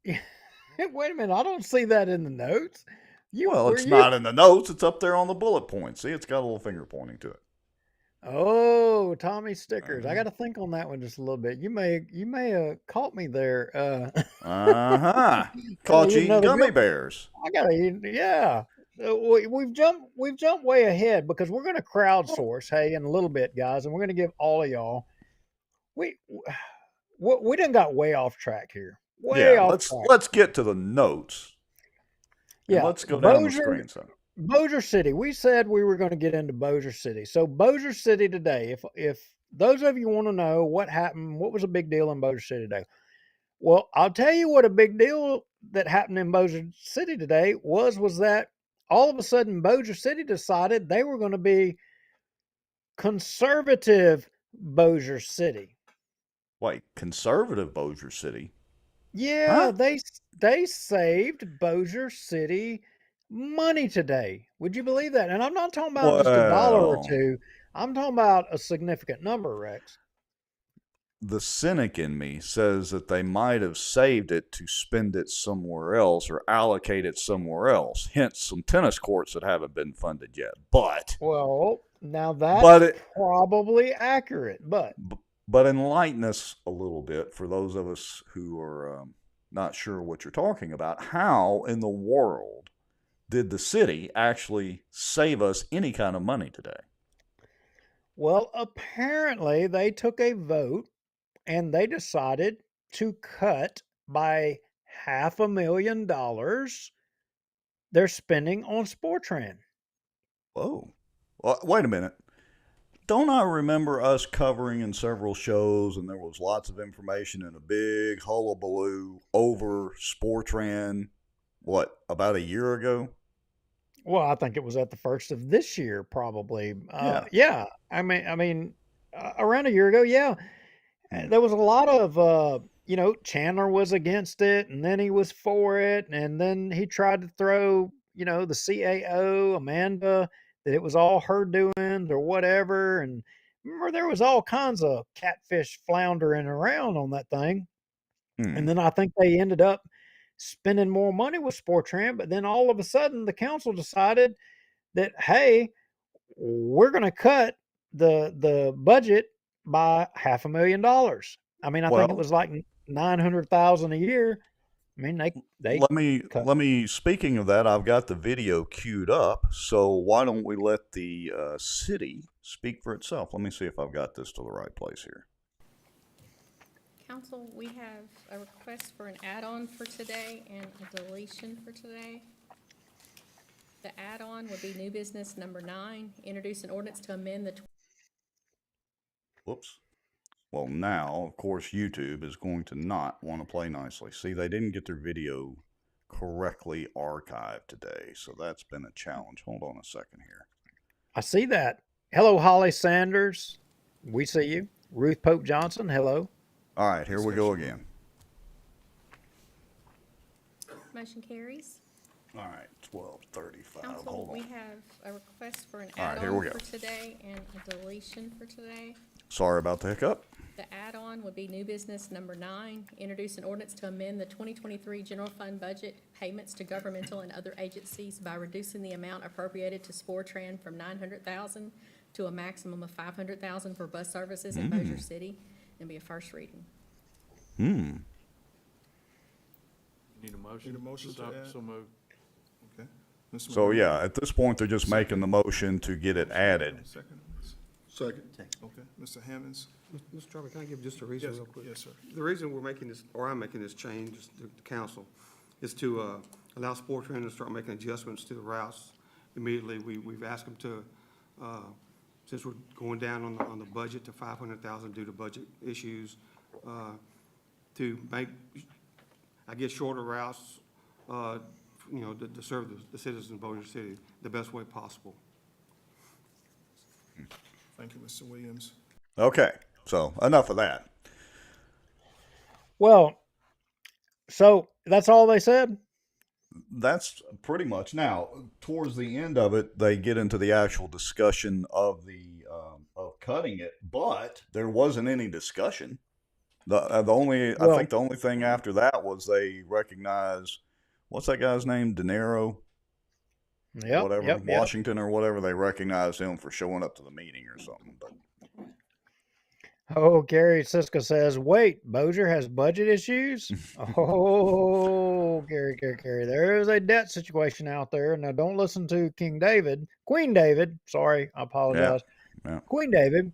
Wait a minute, I don't see that in the notes. It's not in the notes. It's up there on the bullet point. See, it's got a little finger pointing to it. Oh, Tommy's stickers. I got to think on that one just a little bit. You may have caught me there. Caught you eating gummy bears. I gotta eat. Yeah. We've jumped way ahead because we're going to crowdsource, hey, in a little bit, guys, and we're going to give all of y'all. We done got way off track here. Let's get to the notes. Yeah, let's go down the screen some. Bossier City. We said we were going to get into Bossier City. So Bossier City today. If those of you want to know what happened, what was a big deal in Bossier City today? Well, I'll tell you what a big deal that happened in Bossier City today was that all of a sudden Bossier City decided they were going to be conservative Bossier City. Wait, conservative Bossier City? Yeah, Huh? they saved Bossier City money today. Would you believe that? And I'm not talking about just a dollar or Well, two. I'm talking about a significant number, Rex. the cynic in me says that they might have saved it to spend it somewhere else or allocate it somewhere else. Hence, some tennis courts that haven't been funded yet. Well, now But that's it, probably accurate, but but enlighten us a little bit for those of us who are not sure what you're talking about. How in the world did the city actually save us any kind of money today? well, apparently they took a vote and they decided to cut by $500,000 their spending on Sportran. Whoa. Well, wait a minute. Don't I remember us covering in several shows, and there was lots of information in a big hullabaloo over Sportran, what, about a year ago? Well, I think it was at the first of this year, probably. Yeah. Yeah, around a year ago, yeah. Hmm. There was a lot of, Chandler was against it, and then he was for it, and then he tried to throw, the CAO, Amanda, that it was all her doing or whatever. And remember, there was all kinds of catfish floundering around on that thing. And Hmm. then I think they ended up spending more money with Sportran, but then all of a sudden the council decided that, hey, we're going to cut the budget by $500,000. I mean, I think it Well, was like 900,000 a year. I mean, they cut. let me, speaking of that, I've got the video queued up, so why don't we let the city speak for itself? Let me see if I've got this to the right place here. Council, we have a request for an add-on for today and a deletion for today. The add-on would be new business number 9, introduce an ordinance to amend the. Whoops. Well, now, of course, YouTube is going to not want to play nicely. See, they didn't get their video correctly archived today, so that's been a challenge. Hold on a second here. I see that. Hello, Holly Sanders. We see you. Ruth Pope Johnson. Hello. All right, here we go again. Motion carries. All right, 12:35. Council, Hold we on. have a request for an All right, here we add-on go. for today and a deletion for today. Sorry about the hiccup. The add-on would be new business number 9, introduce an ordinance to amend the 2023 general fund budget payments to governmental and other agencies by reducing the amount appropriated to Sportran from $900,000 to a maximum of $500,000 for bus services in Bossier City, and be a first reading. Hmm. Need a motion? Need a motion to add? So moved. Okay. Mr. So McGuire. yeah, at this point they're just making the motion to get it added. Second. Second. Okay. Mr. Hammonds. Mr. Chairman, can I give just a reason Yes, real quick? yes, sir. The reason we're making this, or I'm making this change to the council, is to allow Sportran to start making adjustments to the routes immediately. We've asked them to, since we're going down on the budget to 500,000 due to budget issues, to make, I guess, shorter routes, to serve the citizens of Bossier City the best way possible. Thank you, Mr. Williams. Okay, so enough of that. Well, so that's all they said? That's pretty much. Now, towards the end of it, they get into the actual discussion of the of cutting it, but there wasn't any discussion. I think the only thing after that was they recognize, what's that guy's name, De Niro, Yep. Washington or whatever. They recognized him for showing up to the meeting or something. But Oh, Gary Siska says, wait, Bossier has budget issues? Oh, Gary. There is a debt situation out there. Now, don't listen to Queen David. Sorry, I apologize. Yeah. Queen David.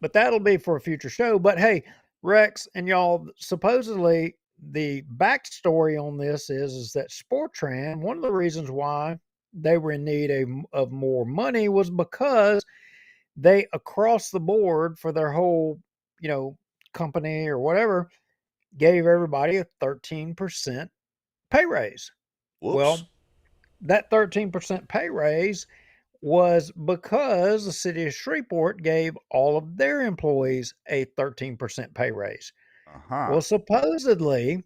But that'll be for a future show. But hey, Rex and y'all, supposedly the backstory on this is that Sportran, one of the reasons why they were in need of more money was because they, across the board for their whole, company or whatever, gave everybody a 13% pay raise. Whoops. Well, that 13% pay raise was because the city of Shreveport gave all of their employees a 13% pay raise. Uh-huh. Well, supposedly,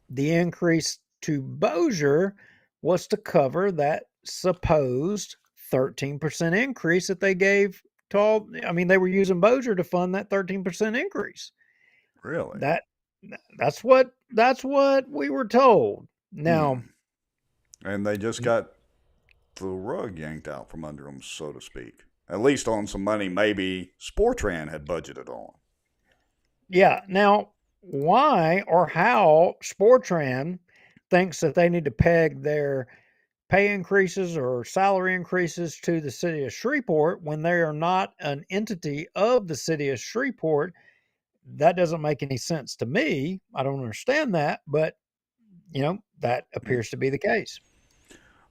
the increase to Bossier was to cover that supposed 13% increase that they gave to all. I mean, they were using Bossier to fund that 13% increase. Really? That's what we were told. Now, And they just got the rug yanked out from under them, so to speak. At least on some money maybe Sportran had budgeted on. yeah. Now, why or how Sportran thinks that they need to peg their pay increases or salary increases to the city of Shreveport when they are not an entity of the city of Shreveport, that doesn't make any sense to me. I don't understand that, but that appears to be the case.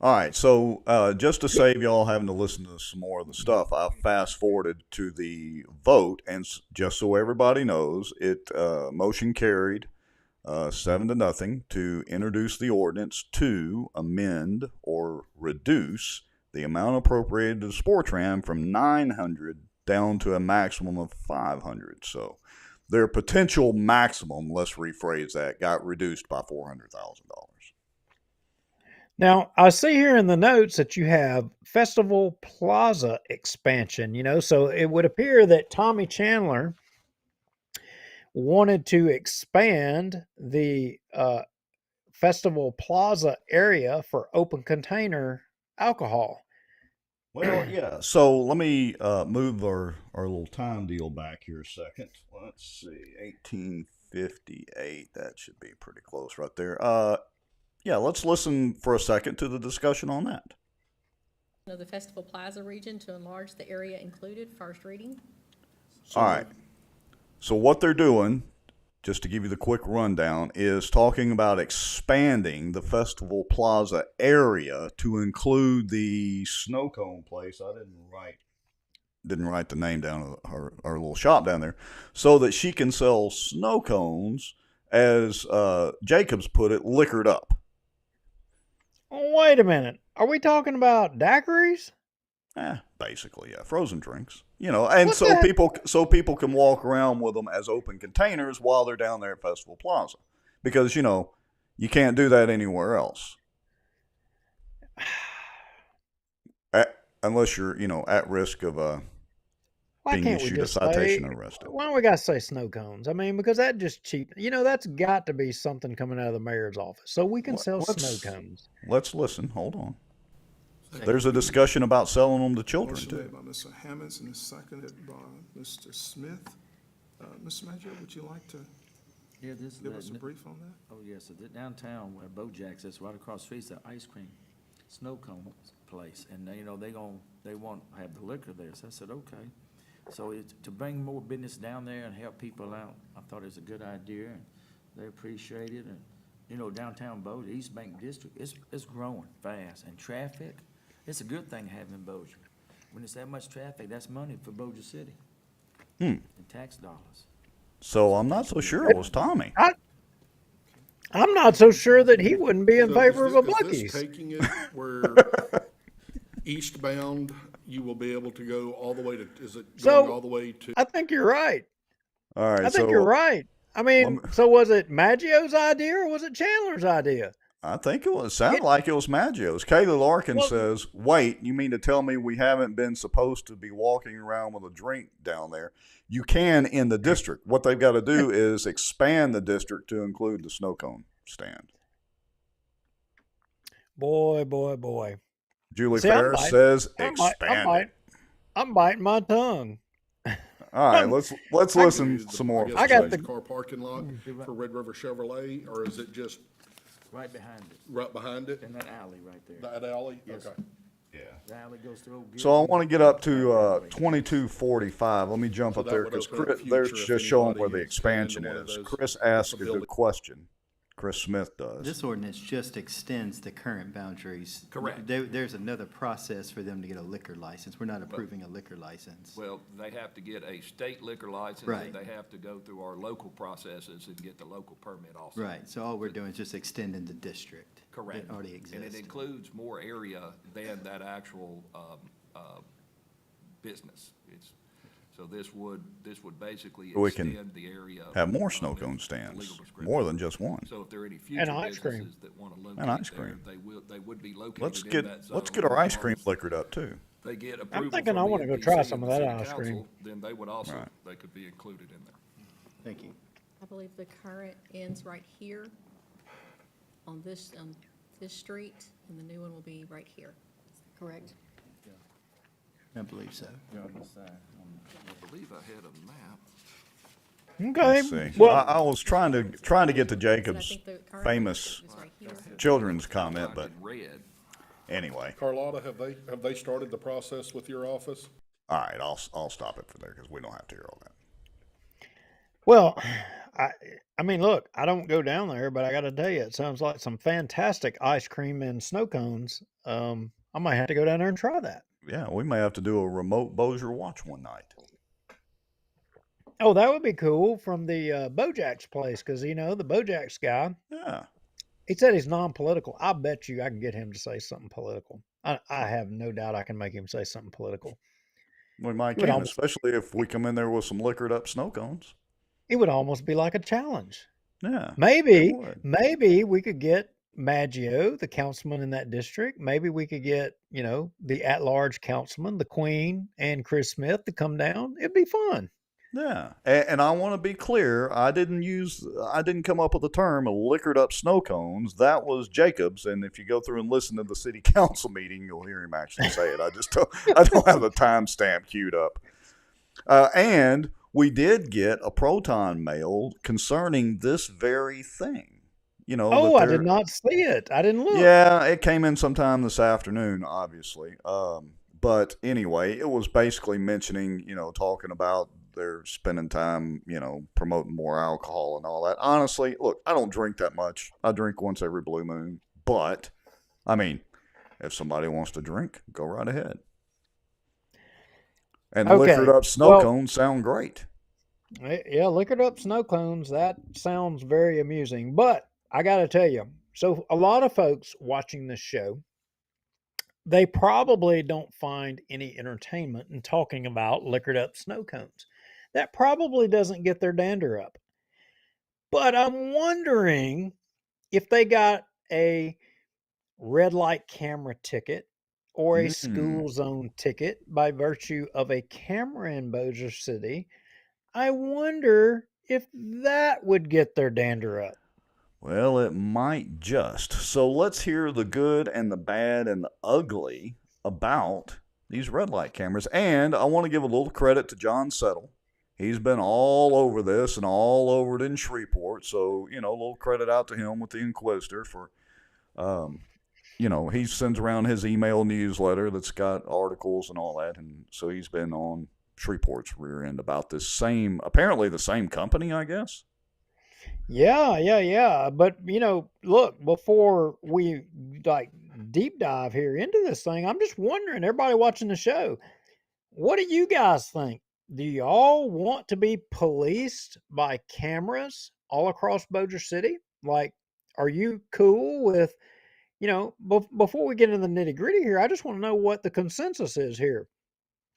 All right, so just to save y'all having to listen to some more of the stuff, I fast forwarded to the vote, and just so everybody knows, it motion carried 7-0 to introduce the ordinance to amend or reduce the amount appropriated to Sportran from $900 down to a maximum of $500. So their potential maximum, let's rephrase that, got reduced by $400,000. Now, I see here in the notes that you have Festival Plaza expansion, so it would appear that Tommy Chandler wanted to expand the Festival Plaza area for open container alcohol. Well, yeah. So let me move our little time deal back here a second. Let's see, 1858. That should be pretty close right there. Yeah, let's listen for a second to the discussion on that. Of the Festival Plaza region to enlarge the area included. First reading. All right. So what they're doing, just to give you the quick rundown, is talking about expanding the Festival Plaza area to include the snow cone place. I didn't write the name down of our little shop down there, so that she can sell snow cones, as Jacobs put it, liquored up. Wait a minute. Are we talking about daiquiris? Basically, yeah, frozen drinks. And so people can walk around with them as open containers while they're down there at Festival Plaza, because you can't do that anywhere else, unless you're at risk of being issued a citation and arrested. Why don't we gotta say snow cones? I mean, because that just cheap. That's got to be something coming out of the mayor's office, so we can sell snow cones. Let's listen. Hold on. There's a discussion about selling them to children Motion too. made by Mr. Hammonds and seconded by Mr. Smith. Mr. Maggio, would you like to give us a brief on that? Oh, yes. The downtown where Bojack's is, right across the street, is the ice cream snow cone place. And, they want to have the liquor there. So I said, okay. So to bring more business down there and help people out, I thought it was a good idea, and they appreciate it. And, downtown Bossier, East Bank District, it's growing fast. And traffic, it's a good thing having Bossier. When there's that much traffic, that's money for Bossier City. And tax dollars. So I'm not so sure it was Tommy. I'm not so sure that he wouldn't be in favor of a Buc-ee's. Is this taking it where eastbound you will be able to go all the way to? Is it going all the way to? I think you're right. All right. I think you're right. I mean, so was it Maggio's idea or was it Chandler's idea? I think it sounded like it was Maggio's. Kayla Larkin says, wait, you mean to tell me we haven't been supposed to be walking around with a drink down there? You can in the district. What they've got to do is expand the district to include the snow cone stand. Boy. Julie Ferris says expand. I'm biting my tongue. All right, let's listen some more. I got the car parking lot for Red River Chevrolet, or is it just right behind it? Right behind it? In that alley right there. That alley? Yes. Okay. Yeah. The alley goes through. So I want to get up to 2245. Let me jump up there because there's just showing where the expansion is. Chris asked a good question. Chris Smith does. This ordinance just extends the current boundaries. Correct. There's another process for them to get a liquor license. We're not approving a liquor license. Well, they have to get a state liquor license. Right. And they have to go through our local processes and get the local permit also. Right, so all we're doing is just extending the district. Correct. That already And it exists. includes more area than that actual business. So this would basically We extend can the area. have more snow cone stands, more than just one. So if there are any And future ice cream. businesses that want to locate And ice there, cream. they would be located Let's in get that zone. let's get our ice cream liquored up too. They get approval thinking from I the wanna go NPC try and some the of that city ice cream. council, then they would also, Right. they could be included in there. Thank you. I believe the current ends right here on this street, and the new one will be right here. Is that correct? I believe so. I believe I had a map. Okay. Let's see. Well, I was trying to get to Jacob's think the current famous is right here. children's comment, but Red. anyway. Carlotta, have they started the process with your office? All right, I'll stop it for there because we don't have to hear all that. well, I mean, look, I don't go down there, but I got to tell you, it sounds like some fantastic ice cream and snow cones. I might have to go down there and try that. Yeah, we may have to do a remote Bossier watch one night. Oh, that would be cool from the Bojack's place, because the Bojack's guy. Yeah. He said he's non-political. I bet you I can get him to say something political. I have no doubt I can make him say something political. We might It would can, almost- especially if we come in there with some liquored up snow cones. It would almost be like a challenge. Yeah. Maybe, it would. maybe we could get Maggio, the councilman in that district. Maybe we could get, the at-large councilman, the Queen, and Chris Smith to come down. It'd be fun. Yeah, and I want to be clear. I didn't come up with the term liquored up snow cones. That was Jacob's, and if you go through and listen to the city council meeting, you'll hear him actually say it. I don't have the timestamp queued up. And we did get a proton mail concerning this very thing. Oh, I did not see it. I didn't look. Yeah, it came in sometime this afternoon, obviously. But anyway, it was basically mentioning, talking about they're spending time, promoting more alcohol and all that. Honestly, look, I don't drink that much. I drink once every blue moon. But, I mean, if somebody wants to drink, go right ahead. And Okay, liquored up snow well- cones sound great. Yeah, liquored up snow cones. That sounds very amusing. But I got to tell you, so a lot of folks watching this show, they probably don't find any entertainment in talking about liquored up snow cones. That probably doesn't get their dander up. But I'm wondering if they got a red light camera ticket or a school zone ticket by virtue of a camera in Bossier City. I wonder if that would get their dander up. Well, it might just. So let's hear the good and the bad and the ugly about these red light cameras. And I want to give a little credit to John Settle. He's been all over this and all over it in Shreveport. So, a little credit out to him with the Inquisitor for, he sends around his email newsletter that's got articles and all that. And so he's been on Shreveport's rear end about this apparently the same company, I guess. Yeah. But, look, before we deep dive here into this thing, I'm just wondering, everybody watching the show, what do you guys think? Do y'all want to be policed by cameras all across Bossier City? Like, are you cool with, before we get into the nitty gritty here, I just want to know what the consensus is here.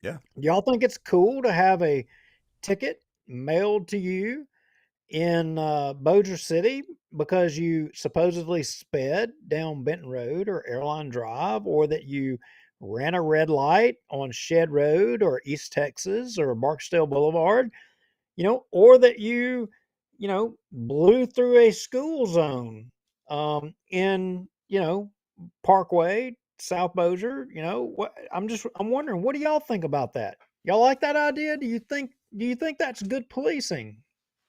Yeah. Y'all think it's cool to have a ticket mailed to you in Bossier City because you supposedly sped down Benton Road or Airline Drive, or that you ran a red light on Shed Road or East Texas or Barksdale Boulevard, or that you, blew through a school zone in, Parkway, South Bossier, I'm wondering, what do y'all think about that? Y'all like that idea? Do you think that's good policing?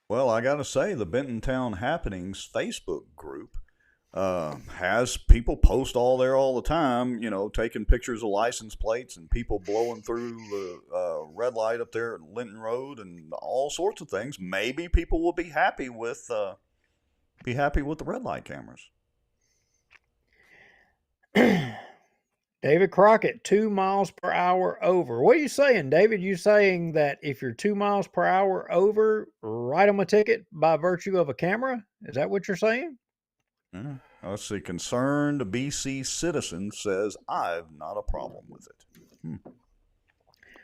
Well, I got to say, the Benton Town Happenings Facebook group has people post all the time, taking pictures of license plates and people blowing through the red light up there at Linton Road and all sorts of things. Maybe people will be happy with be happy with the red light cameras. David Crockett, 2 miles per hour over. What are you saying, David? You saying that if you're 2 miles per hour over, write them a ticket by virtue of a camera? Is that what you're saying? Yeah. Let's see. Concerned BC citizen says, I've not a problem with it.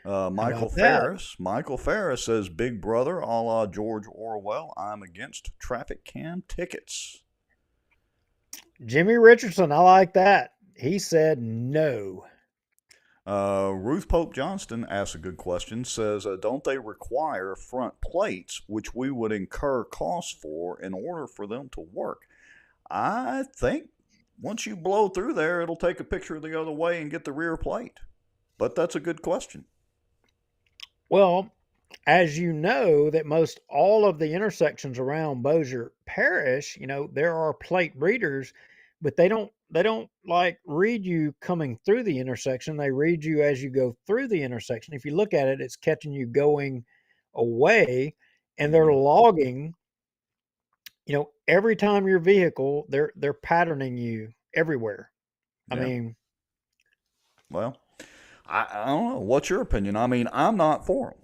Michael Ferris says, Big Brother, a la George Orwell, I'm against traffic cam tickets. Jimmy Richardson, I like that. He said no. Ruth Pope Johnston asks a good question, says, don't they require front plates, which we would incur costs for in order for them to work? I think once you blow through there, it'll take a picture the other way and get the rear plate. But that's a good question. Well, as you know, that most all of the intersections around Bossier Parish, there are plate readers, but they don't like read you coming through the intersection. They read you as you go through the intersection. If you look at it, it's catching you going away, and they're logging. Every time your vehicle, they're patterning you everywhere. I mean, well, I don't know. What's your opinion? I mean, I'm not for them.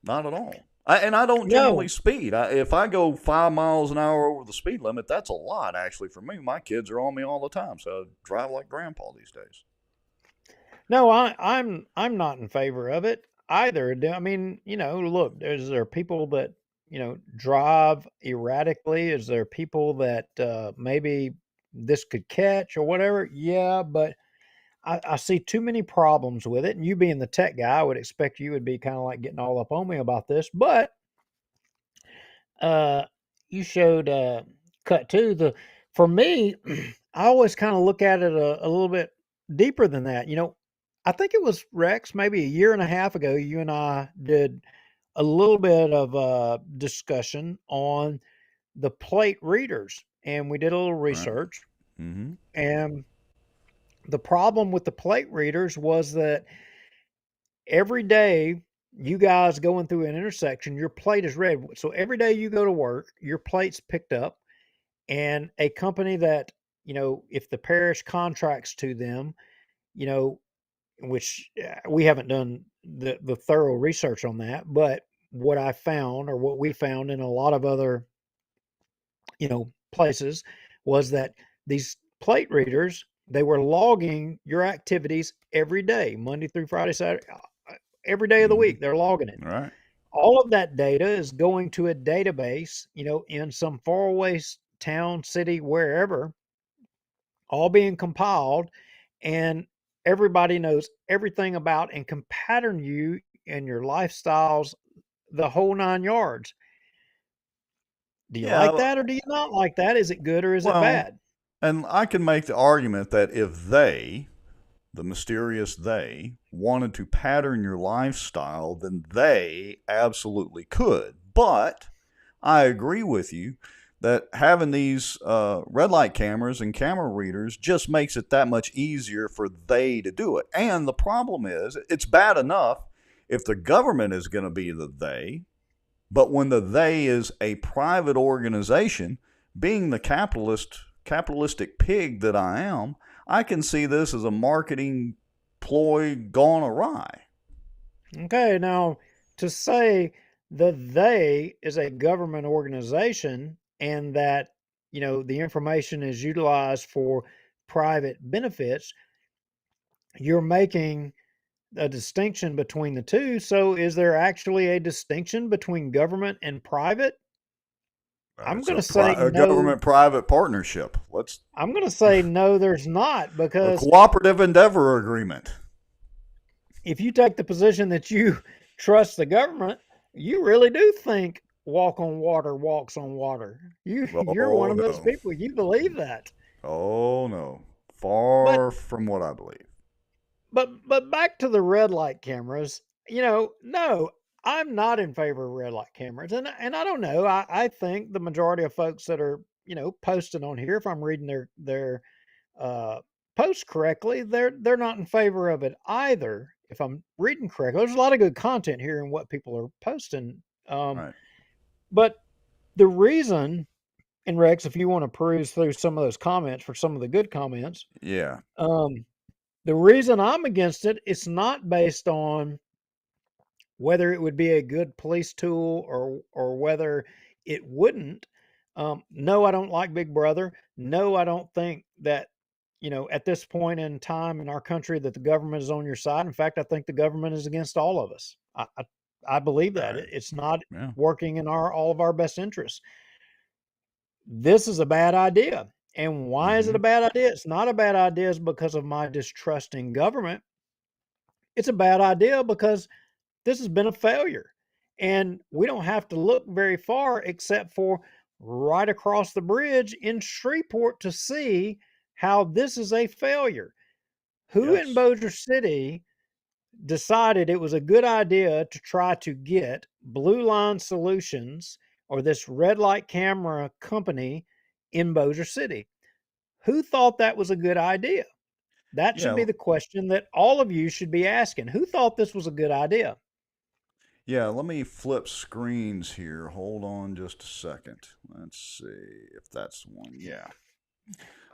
Not at all. And I don't generally speed. If I go 5 miles an hour over the speed limit, that's a lot, actually, for me. My kids are on me all the time, so I drive like grandpa these days. No, I'm not in favor of it either. I mean, look, is there people that, drive erratically? Is there people that maybe this could catch or whatever? Yeah, but I see too many problems with it. And you being the tech guy, I would expect you would be kind of like getting all up on me about this. But you showed cut two. For me, I always kind of look at it a little bit deeper than that. I think it was Rex, maybe a year and a half ago, you and I did a little bit of discussion on the plate readers, and we did a little research. Right. Mm-hmm. And the problem with the plate readers was that every day you guys going through an intersection, your plate is read. So every day you go to work, your plate's picked up, and a company that, if the parish contracts to them, which we haven't done the thorough research on that, but what I found, or what we found in a lot of other, places, was that these plate readers, they were logging your activities every day, Monday through Friday, Saturday, every day of the week. They're logging it. Right. All of that data is going to a database, in some faraway town, city, wherever, all being compiled, and everybody knows everything about and can pattern you and your lifestyles, the whole 9 yards. Do you like that or do you not like that? Is it good or is it bad? And I can make the argument that if they, the mysterious they, wanted to pattern your lifestyle, then they absolutely could. But I agree with you that having these red light cameras and camera readers just makes it that much easier for they to do it. And the problem is, it's bad enough if the government is going to be the they, but when the they is a private organization, being the capitalistic pig that I am, I can see this as a marketing ploy gone awry. Okay, now to say that they is a government organization and that, the information is utilized for private benefits, you're making a distinction between the two. So is there actually a distinction between government and private? I'm going to say a no. government-private partnership. I'm going to say no, there's not, because a cooperative endeavor agreement. If you take the position that you trust the government, you really do think walk on water walks on water. You're one of those people. You believe that. Oh no, far from what I believe. But back to the red light cameras. No, I'm not in favor of red light cameras, and I don't know. I think the majority of folks that are posting on here, if I'm reading their posts correctly, they're not in favor of it either. If I'm reading correctly, there's a lot of good content here in what people are posting. Right. But the reason And Rex, if you want to peruse through some of those comments for some of the good comments, Yeah. the reason I'm against it, it's not based on whether it would be a good police tool or whether it wouldn't. No, I don't like Big Brother. No, I don't think that, at this point in time in our country that the government is on your side. In fact, I think the government is against all of us. I believe that it's not Yeah. working in all of our best interests. This is a bad idea. And why is it a bad idea? It's not a bad idea because of my distrust in government. It's a bad idea because this has been a failure. And we don't have to look very far except for right across the bridge in Shreveport to see how this is a failure. Who in Bossier City decided it was a good idea to try to get Blue Line Solutions or this red light camera company in Bossier City? Who thought that was a good idea? That should be the question that all of you should be asking. Who thought this was a good idea? Yeah, let me flip screens here. Hold on just a second. Let's see if that's the one. Yeah.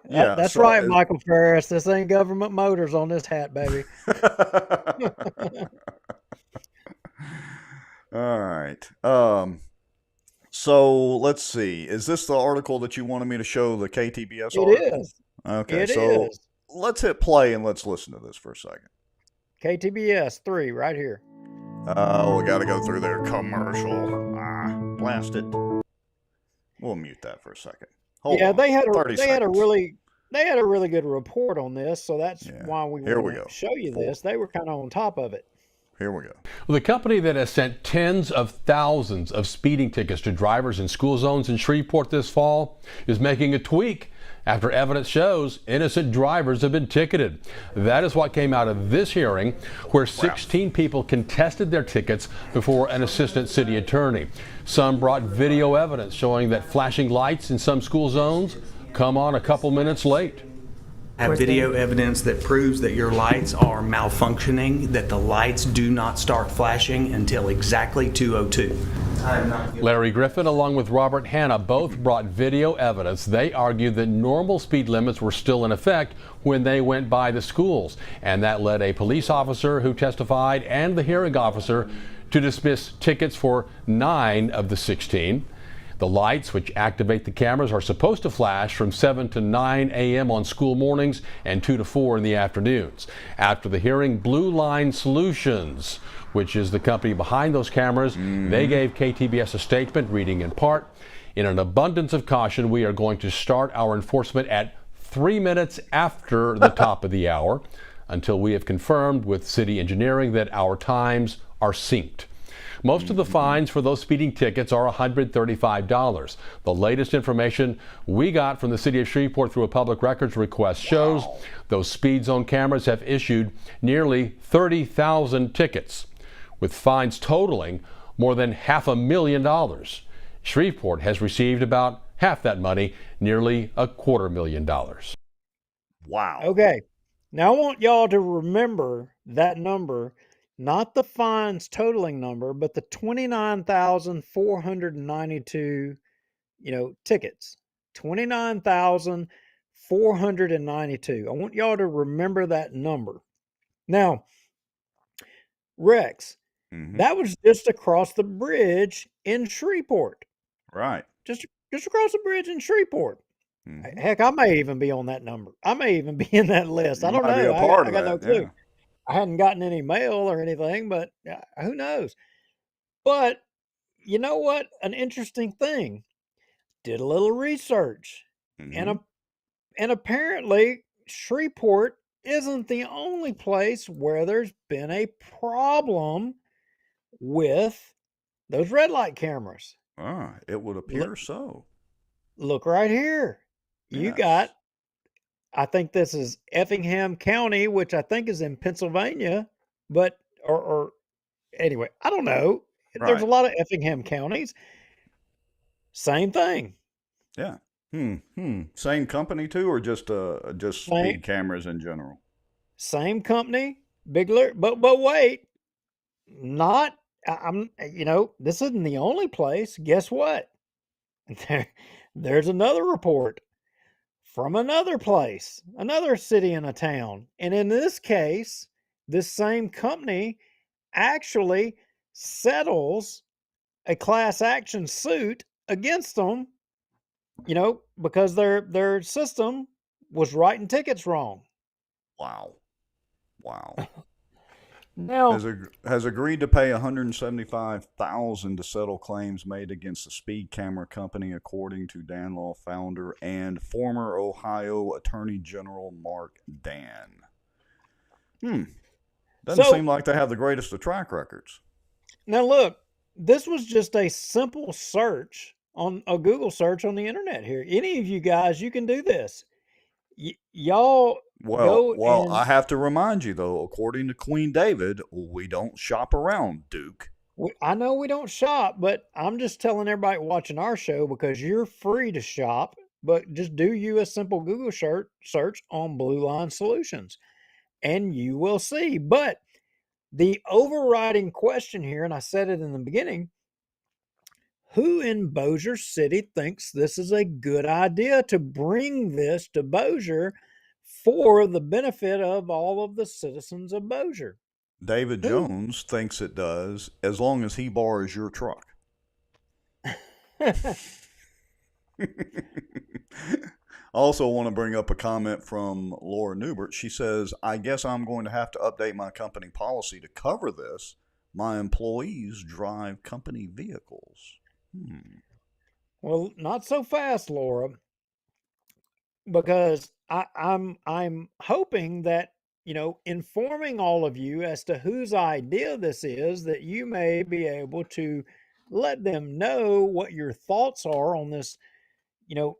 Yeah, That's so right, Michael Ferris. This ain't government motors on this hat, baby. All right. So let's see. Is this the article that you wanted me to show, the KTBS article? It is. Okay, It so is. let's hit play and let's listen to this for a second. KTBS 3 right here. Oh, we got to go through their commercial. Blast it. We'll mute that for a second. Hold on. They had 30 a seconds. really good report on this, so that's why we Here we want go. to show you this. They were kind of on top of it. Here we go. Well, the company that has sent tens of thousands of speeding tickets to drivers in school zones in Shreveport this fall is making a tweak after evidence shows innocent drivers have been ticketed. That is what came out of this hearing, where 16 people contested their tickets before an assistant city attorney. Some brought video evidence showing that flashing lights in some school zones come on a couple minutes late. Have video evidence that proves that your lights are malfunctioning, that the lights do not start flashing until exactly 2:02. Larry Griffin, along with Robert Hanna, both brought video evidence. They argued that normal speed limits were still in effect when they went by the schools, and that led a police officer who testified and the hearing officer to dismiss tickets for 9 of the 16. The lights, which activate the cameras, are supposed to flash from 7 to 9 a.m. on school mornings and 2 to 4 in the afternoons. After the hearing, Blue Line Solutions, which is the company behind those cameras, they gave KTBS a statement reading in part, "In an abundance of caution, we are going to start our enforcement at 3 minutes after the top of the hour until we have confirmed with city engineering that our times are synced." Most of the fines for those speeding tickets are $135. The latest information we got from the city of Shreveport through a public records request shows those speed zone cameras have issued nearly 30,000 tickets, with fines totaling more than $500,000. Shreveport has received about half that money, nearly $250,000. Wow. Okay. Now I want y'all to remember that number. Not the fines totaling number, but the 29,492, tickets. 29,492. I want y'all to remember that number. Now, Rex, that was just across the bridge in Shreveport. Right. Just across the bridge in Shreveport. Heck, I may even be on that number. I may even be in that list. I don't know. Might be a part I of got no that, clue. yeah. I hadn't gotten any mail or anything, but who knows? But you know what? An interesting thing. Did a little research, and apparently Shreveport isn't the only place where there's been a problem with those red light cameras. It would appear so. Look right here. You got, I think this is Effingham County, which I think is in Pennsylvania, but, or anyway, I don't know. There's a lot of Effingham counties. Same thing. Yeah. Same company too, or just speed cameras in general? Same company, but wait, not, this isn't the only place. Guess what? there's another report from another place, another city and a town. And in this case, this same company actually settles a class action suit against them, because their system was writing tickets wrong. Wow. Now, Has agreed to pay $175,000 to settle claims made against the speed camera company, according to Dan Law founder and former Ohio Attorney General Mark Dan. Doesn't seem like they have the greatest of track records. Now look, this was just a simple search on a Google search on the internet here. Any of you guys, you can do this. Y'all go Well, and I have to remind you, though, according to Queen David, we don't shop around, Duke. I know we don't shop, but I'm just telling everybody watching our show, because you're free to shop, but just do you a simple Google search on Blue Line Solutions and you will see. But the overriding question here, and I said it in the beginning, who in Bossier City thinks this is a good idea to bring this to Bossier for the benefit of all of the citizens of Bossier? David Jones thinks it does, as long as he borrows your truck. I also want to bring up a comment from Laura Newbert. She says, I guess I'm going to have to update my company policy to cover this. My employees drive company vehicles. Well, not so fast, Laura, because I'm hoping that, informing all of you as to whose idea this is, that you may be able to let them know what your thoughts are on this,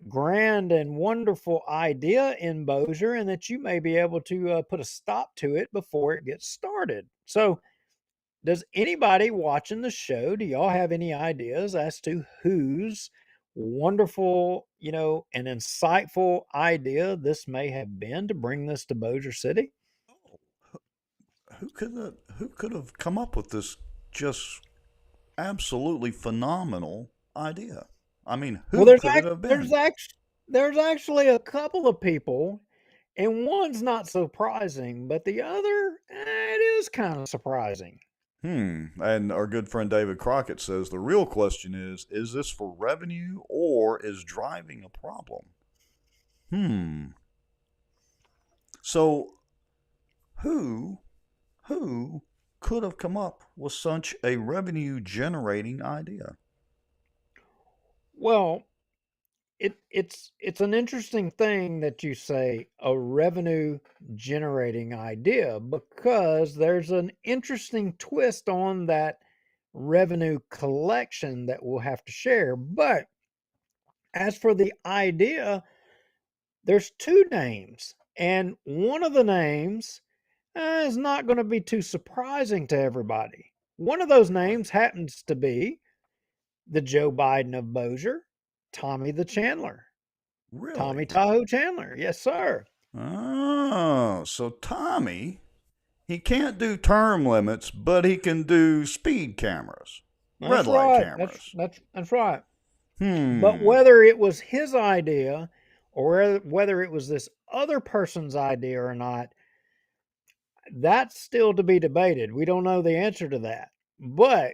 grand and wonderful idea in Bossier, and that you may be able to put a stop to it before it gets started. So, does anybody watching the show, do y'all have any ideas as to whose wonderful, and insightful idea this may have been to bring this to Bossier City? Who could have come up with this just absolutely phenomenal idea? I mean, who could it have been? There's actually a couple of people, and one's not surprising, but the other, it is kind of surprising. And our good friend David Crockett says the real question is this for revenue or is driving a problem? So who could have come up with such a revenue generating idea? Well, it's an interesting thing that you say a revenue generating idea, because there's an interesting twist on that revenue collection that we'll have to share. But as for the idea, there's two names, and one of the names is not going to be too surprising to everybody. One of those names happens to be the Joe Biden of Bossier, Tommy the Chandler. Really? Tommy Tahoe Chandler. Yes, sir. Oh, so Tommy, he can't do term limits, but he can do speed cameras, red light cameras. That's right. But whether it was his idea or whether it was this other person's idea or not, that's still to be debated. We don't know the answer to that. But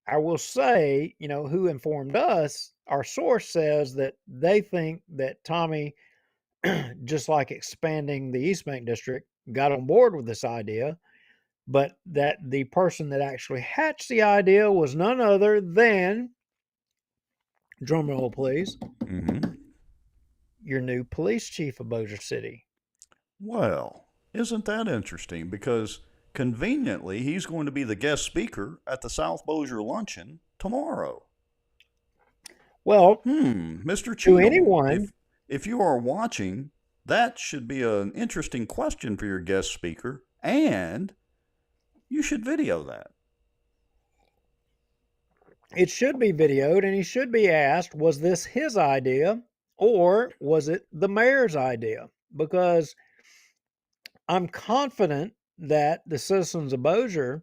I will say, who informed us, our source says that they think that Tommy, just like expanding the East Bank district, got on board with this idea, but that the person that actually hatched the idea was none other than, drum roll please, your new police chief of Bossier City. Well, isn't that interesting? Because conveniently, he's going to be the guest speaker at the South Bossier Luncheon tomorrow. Well, Mr. Cheatham, to anyone, if you are watching, that should be an interesting question for your guest speaker, and you should video that. It should be videoed, and he should be asked, was this his idea or was it the mayor's idea? Because I'm confident that the citizens of Bossier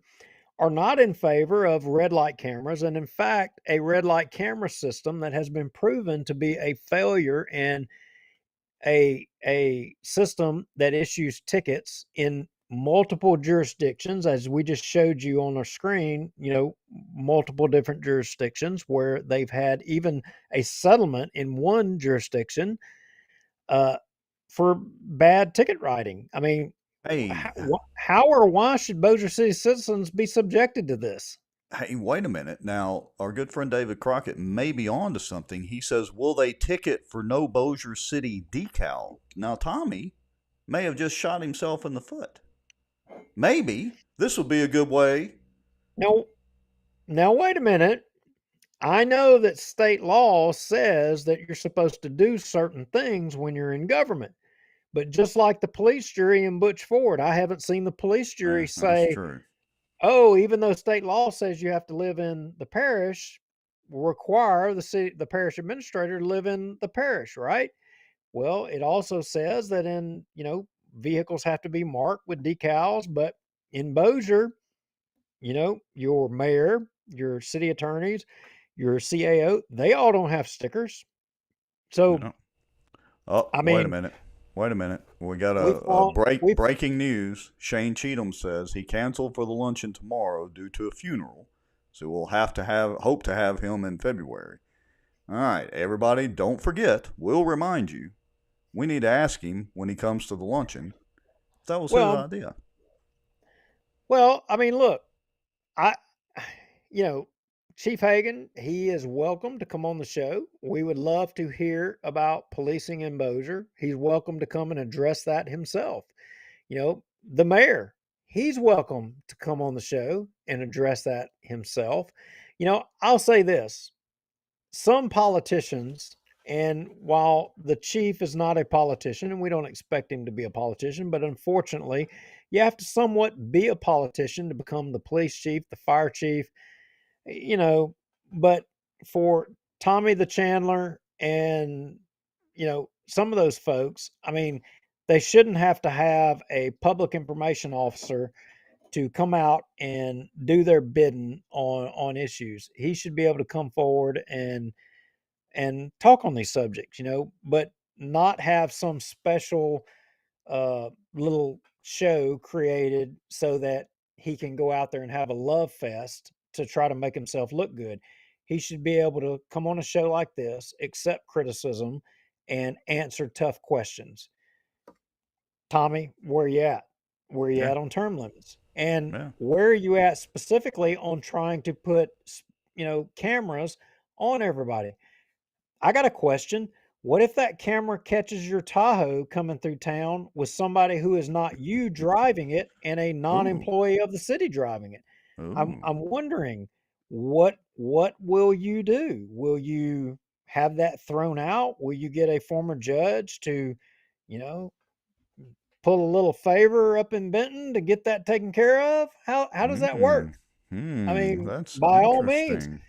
are not in favor of red light cameras. And in fact, a red light camera system that has been proven to be a failure and a system that issues tickets in multiple jurisdictions, as we just showed you on our screen, multiple different jurisdictions where they've had even a settlement in one jurisdiction for bad ticket writing. I mean, Hey, how or why should Bossier City citizens be subjected to this? hey, wait a minute. Now, our good friend David Crockett may be on to something. He says, will they ticket for no Bossier City decal? Now, Tommy may have just shot himself in the foot. Maybe this would be a good way. Now, wait a minute. I know that state law says that you're supposed to do certain things when you're in government. But just like the police jury in Butch Ford, I haven't seen the police jury That's say, true. oh, even though state law says you have to live in the parish, require the parish administrator to live in the parish, right? Well, it also says that vehicles have to be marked with decals, but in Bossier, your mayor, your city attorneys, your CAO, they all don't have stickers. So, No. Oh, I wait a mean, minute. Wait a minute. We got a breaking news. Shane Cheatham says he canceled for the luncheon tomorrow due to a funeral. So we'll hope to have him in February. All right, everybody, don't forget. We'll remind you. We need to ask him when he comes to the luncheon. That was his idea. Well, I mean, look, Chief Hagan, he is welcome to come on the show. We would love to hear about policing in Bossier. He's welcome to come and address that himself. The mayor, he's welcome to come on the show and address that himself. I'll say this. Some politicians, and while the chief is not a politician, and we don't expect him to be a politician, but unfortunately, you have to somewhat be a politician to become the police chief, the fire chief, but for Tommy the Chandler and, some of those folks, I mean, they shouldn't have to have a public information officer to come out and do their bidding on issues. He should be able to come forward and talk on these subjects, but not have some special little show created so that he can go out there and have a love fest to try to make himself look good. He should be able to come on a show like this, accept criticism, and answer tough questions. Tommy, where you at? Where you at on term limits? And where are you at specifically on trying to put, cameras on everybody? I got a question. What if that camera catches your Tahoe coming through town with somebody who is not you driving it and a non-employee of the city driving it? I'm wondering what will you do? Will you have that thrown out? Will you get a former judge to, pull a little favor up in Benton to get that taken care of? How does that work? I mean, that's by all means, interesting.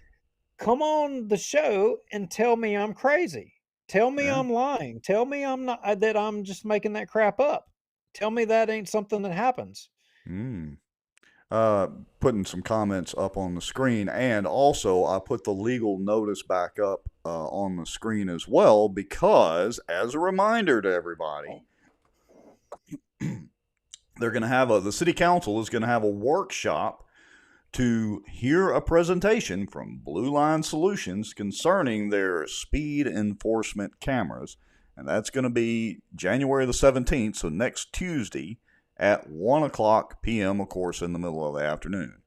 come on the show and tell me I'm crazy. Tell me I'm lying. Tell me I'm not, that I'm just making that crap up. Tell me that ain't something that happens. Putting some comments up on the screen, and also I put the legal notice back up on the screen as well, because as a reminder to everybody, they're going to have the city council is going to have a workshop to hear a presentation from Blue Line Solutions concerning their speed enforcement cameras. And that's going to be January the 17th, so next Tuesday at 1 o'clock p.m., of course, in the middle of the afternoon.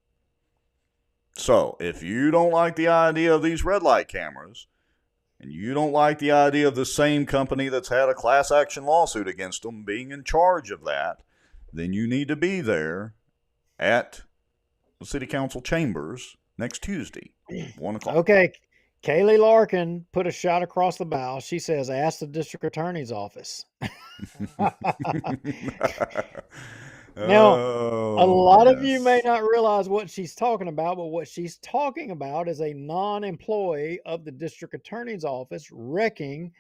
So if you don't like the idea of these red light cameras, and you don't like the idea of the same company that's had a class action lawsuit against them being in charge of that, then you need to be there at the City Council chambers next Tuesday, 1 o'clock. Okay. Kaylee Larkin put a shot across the bow. She says, ask the district attorney's office. Now, a lot of you may not realize what she's talking about, but what she's talking about is a non-employee of the district attorney's office wrecking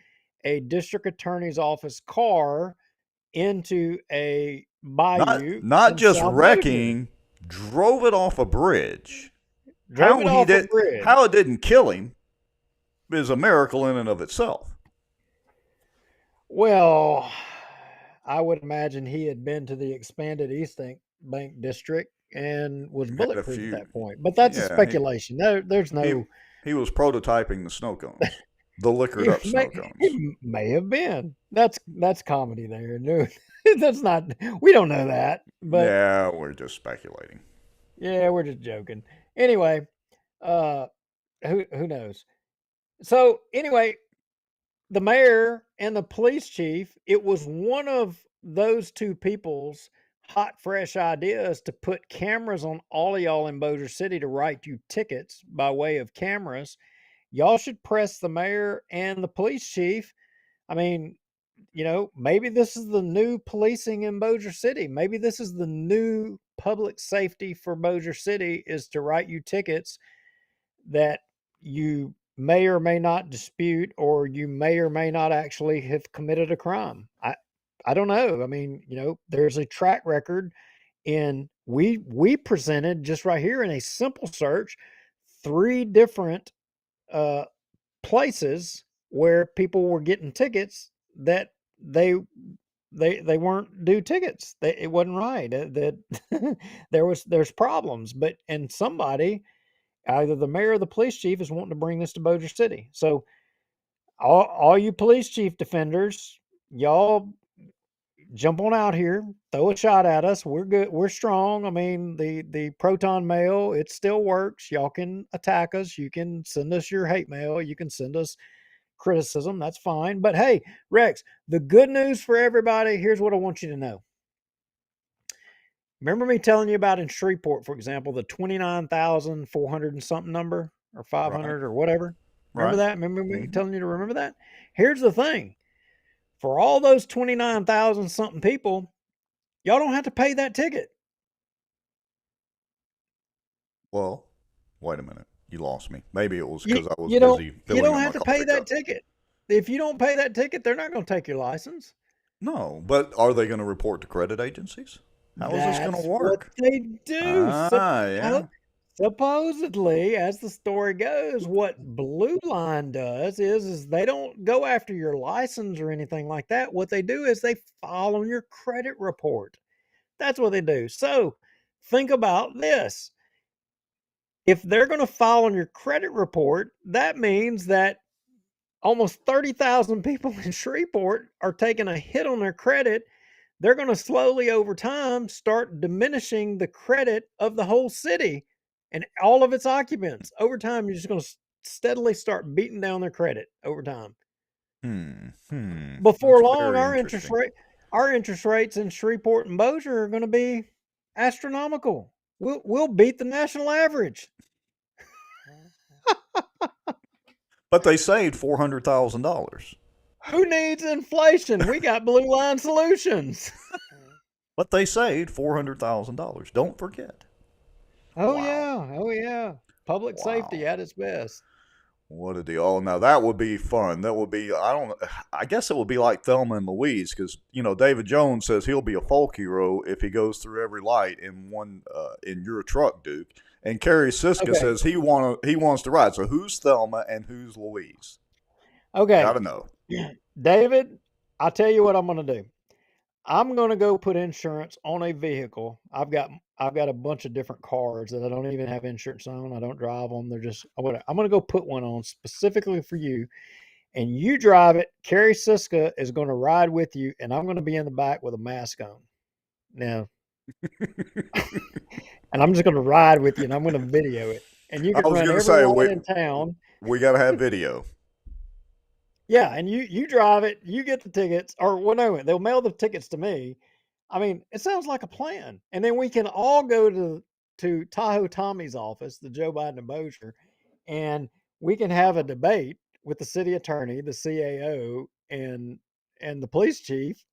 a district attorney's office car into a bayou. Not just wrecking, drove it off a bridge. Drove it off a bridge. How it didn't kill him is a miracle in and of itself. Well, I would imagine he had been to the expanded East Bank district and was bulletproof at that point. But that's a speculation. There's no. He was prototyping the snow cones, the liquored up snow cones. He may have been. That's comedy there. No, that's not. We don't know that. But yeah, we're just speculating. Yeah, we're just joking. Anyway, who knows? So anyway, the mayor and the police chief, it was one of those two people's hot, fresh ideas to put cameras on all of y'all in Bossier City to write you tickets by way of cameras. Y'all should press the mayor and the police chief. I mean, maybe this is the new policing in Bossier City. Maybe this is the new public safety for Bossier City, is to write you tickets that you may or may not dispute, or you may or may not actually have committed a crime. I don't know. I mean, there's a track record, and we presented just right here in a simple search 3 different places where people were getting tickets that they weren't due tickets. It wasn't right. That there's problems, and somebody, either the mayor or the police chief, is wanting to bring this to Bossier City. So all you police chief defenders, y'all jump on out here, throw a shot at us. We're good. We're strong. I mean, the proton mail, it still works. Y'all can attack us. You can send us your hate mail. You can send us criticism. That's fine. But hey, Rex, the good news for everybody, here's what I want you to know. Remember me telling you about in Shreveport, for example, the 29,400 and something number, or 500 or whatever? Remember that? Remember me telling you to remember that? Here's the thing. For all those 29,000 something people, y'all don't have to pay that ticket. Well, wait a minute. You lost me. Maybe it was because I was busy. You don't have to pay that ticket. If you don't pay that ticket, they're not going to take your license. No, but are they going to report to credit agencies? How is this going to work? What they do. Supposedly, as the story goes, what Blue Line does is they don't go after your license or anything like that. What they do is they file on your credit report. That's what they do. So think about this. If they're going to file on your credit report, that means that almost 30,000 people in Shreveport are taking a hit on their credit. They're going to slowly, over time, start diminishing the credit of the whole city and all of its occupants. Over time, you're just going to steadily start beating down their credit over time. Before long, our interest rates in Shreveport and Bossier are going to be astronomical. We'll beat the national average. But they saved $400,000. Who needs inflation? We got Blue Line solutions. But they saved $400,000. Don't forget. Oh, wow. Oh, yeah. Public safety at its best. What a deal. Oh, now that would be fun. That would be, I guess it would be like Thelma and Louise, because, David Jones says he'll be a folk hero if he goes through every light in your truck, Duke. And Carrie Siska says he wants to ride. So who's Thelma and who's Louise? Okay. Gotta know. David, I'll tell you what I'm going to do. I'm going to go put insurance on a vehicle. I've got a bunch of different cars that I don't even have insurance on. I don't drive them. They're just, I'm going to go put one on specifically for you, and you drive it. Carrie Siska is going to ride with you, and I'm going to be in the back with a mask on. Now, and I'm just going to ride with you, and I'm going to video it. And you can run everywhere in town. We got to have video. Yeah, and you drive it, you get the tickets, or well, no, they'll mail the tickets to me. I mean, it sounds like a plan. And then we can all go to Tahoe Tommy's office, the Joe Biden of Bossier, and we can have a debate with the city attorney, the CAO, and the police chief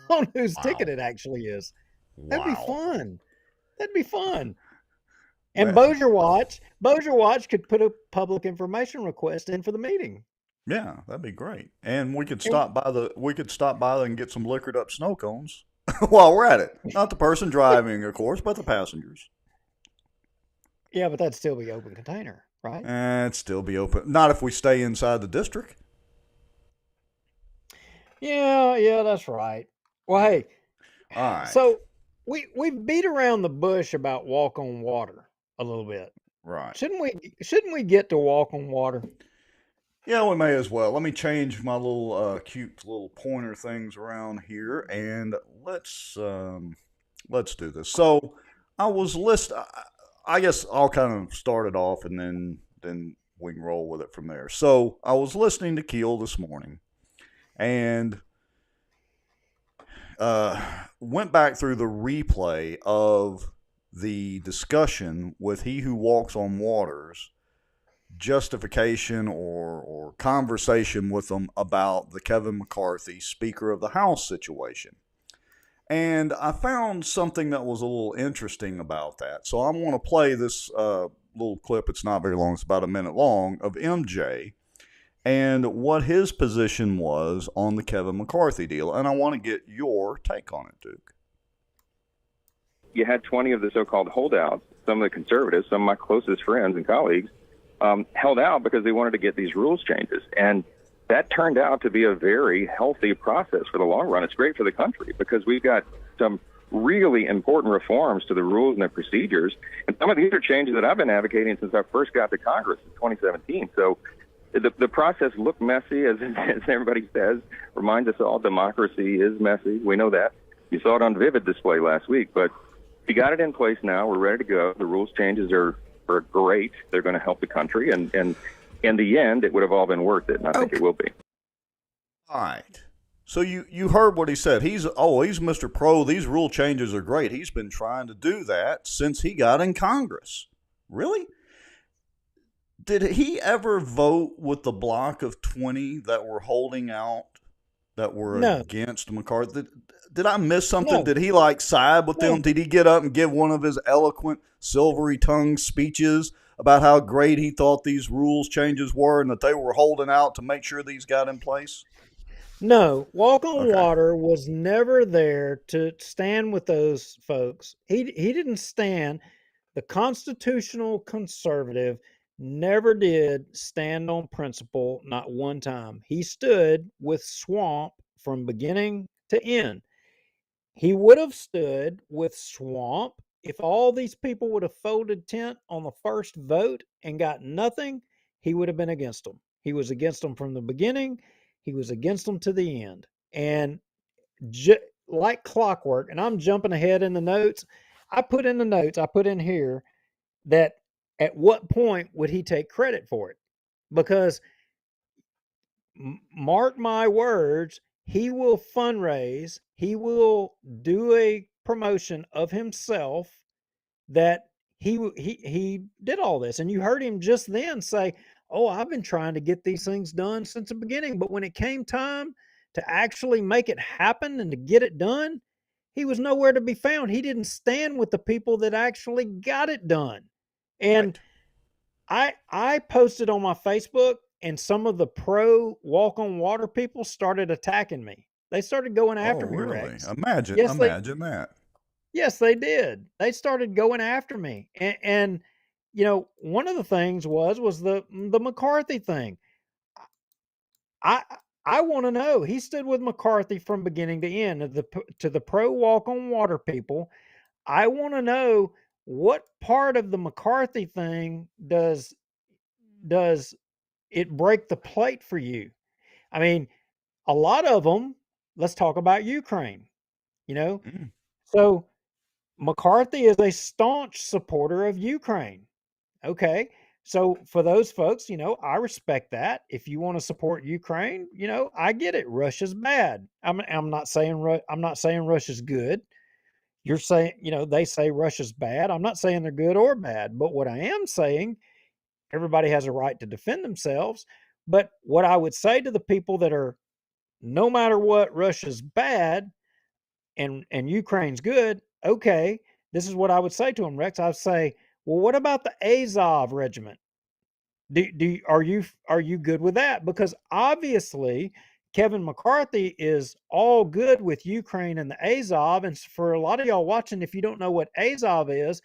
on whose ticket it actually is. That'd be fun. That'd be fun. And Bossier Watch could put a public information request in for the meeting. Yeah, that'd be great. And we could stop by and get some liquored up snow cones while we're at it. Not the person driving, of course, but the passengers. Yeah, but that'd still be open container, right? It'd still be open. Not if we stay inside the district. Yeah, that's right. Well, hey, All right. so we beat around the bush about walk on water a little bit. Right. Shouldn't we get to walk on water? Yeah, we may as well. Let me change my little cute little pointer things around here, and let's do this. So I was I guess I'll kind of start it off, and then we can roll with it from there. So I was listening to Keel this morning, and went back through the replay of the discussion with He Who Walks on Waters, justification or conversation with them about the Kevin McCarthy Speaker of the House situation. And I found something that was a little interesting about that. So I'm going to play this little clip. It's not very long. It's about a minute long, of MJ and what his position was on the Kevin McCarthy deal. And I want to get your take on it, Duke. You had 20 of the so-called holdouts, some of the conservatives, some of my closest friends and colleagues, held out because they wanted to get these rules changes. And that turned out to be a very healthy process for the long run. It's great for the country because we've got some really important reforms to the rules and the procedures. And some of these are changes that I've been advocating since I first got to Congress in 2017. So the process looked messy, as everybody says, reminds us all democracy is messy. We know that. You saw it on vivid display last week. But we got it in place now. We're ready to go. The rules changes are great. They're going to help the country. And in the end, it would have all been worth it. And I think it will be. All right. So you heard what he said. He's Mr. Pro. These rule changes are great. He's been trying to do that since he got in Congress. Really? Did he ever vote with the block of 20 that were holding out, that were against McCarthy? Did I miss something? No. Did he side with them? Did he get up and give one of his eloquent, silvery tongued speeches about how great he thought these rules changes were and that they were holding out to make sure these got in place? No, Walk on Water was never there to stand with those folks. He didn't stand. The constitutional conservative never did stand on principle, not one time. He stood with Swamp from beginning to end. He would have stood with Swamp if all these people would have folded tent on the first vote and got nothing. He would have been against them. He was against them from the beginning. He was against them to the end. And like clockwork, and I'm jumping ahead in the notes. I put in here that at what point would he take credit for it? Because mark my words, he will fundraise, he will do a promotion of himself that he did all this. And you heard him just then say, oh, I've been trying to get these things done since the beginning. But when it came time to actually make it happen and to get it done, he was nowhere to be found. He didn't stand with the people that actually got it done. And I posted on my Facebook, and some of the pro Walk on Water people started attacking me. They started going after me, really? Rex. Imagine that. Yes, they did. They started going after me. And one of the things was the McCarthy thing. I want to know. He stood with McCarthy from beginning to end. To the pro Walk on Water people, I want to know what part of the McCarthy thing does it break the plate for you? I mean, a lot of them, let's talk about Ukraine, So McCarthy is a staunch supporter of Ukraine. Okay. So for those folks, I respect that. If you want to support Ukraine, I get it. Russia's bad. I'm not saying Russia's good. You're saying, they say Russia's bad. I'm not saying they're good or bad, but what I am saying, everybody has a right to defend themselves. But what I would say to the people that are, no matter what, Russia's bad and Ukraine's good, okay, this is what I would say to them, Rex. I'd say, well, what about the Azov regiment? Are you good with that? Because obviously Kevin McCarthy is all good with Ukraine and the Azov. And for a lot of y'all watching, if you don't know what Azov is,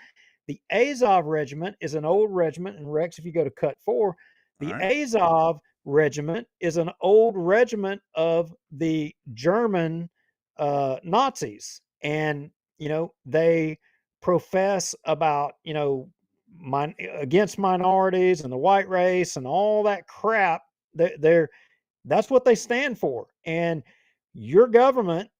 The Azov Regiment is an old regiment, and Rex, if you go to cut 4, the All right. Azov Regiment is an old regiment of the German Nazis, and they profess about against minorities and the white race and all that crap. They're That's what they stand for, and your government,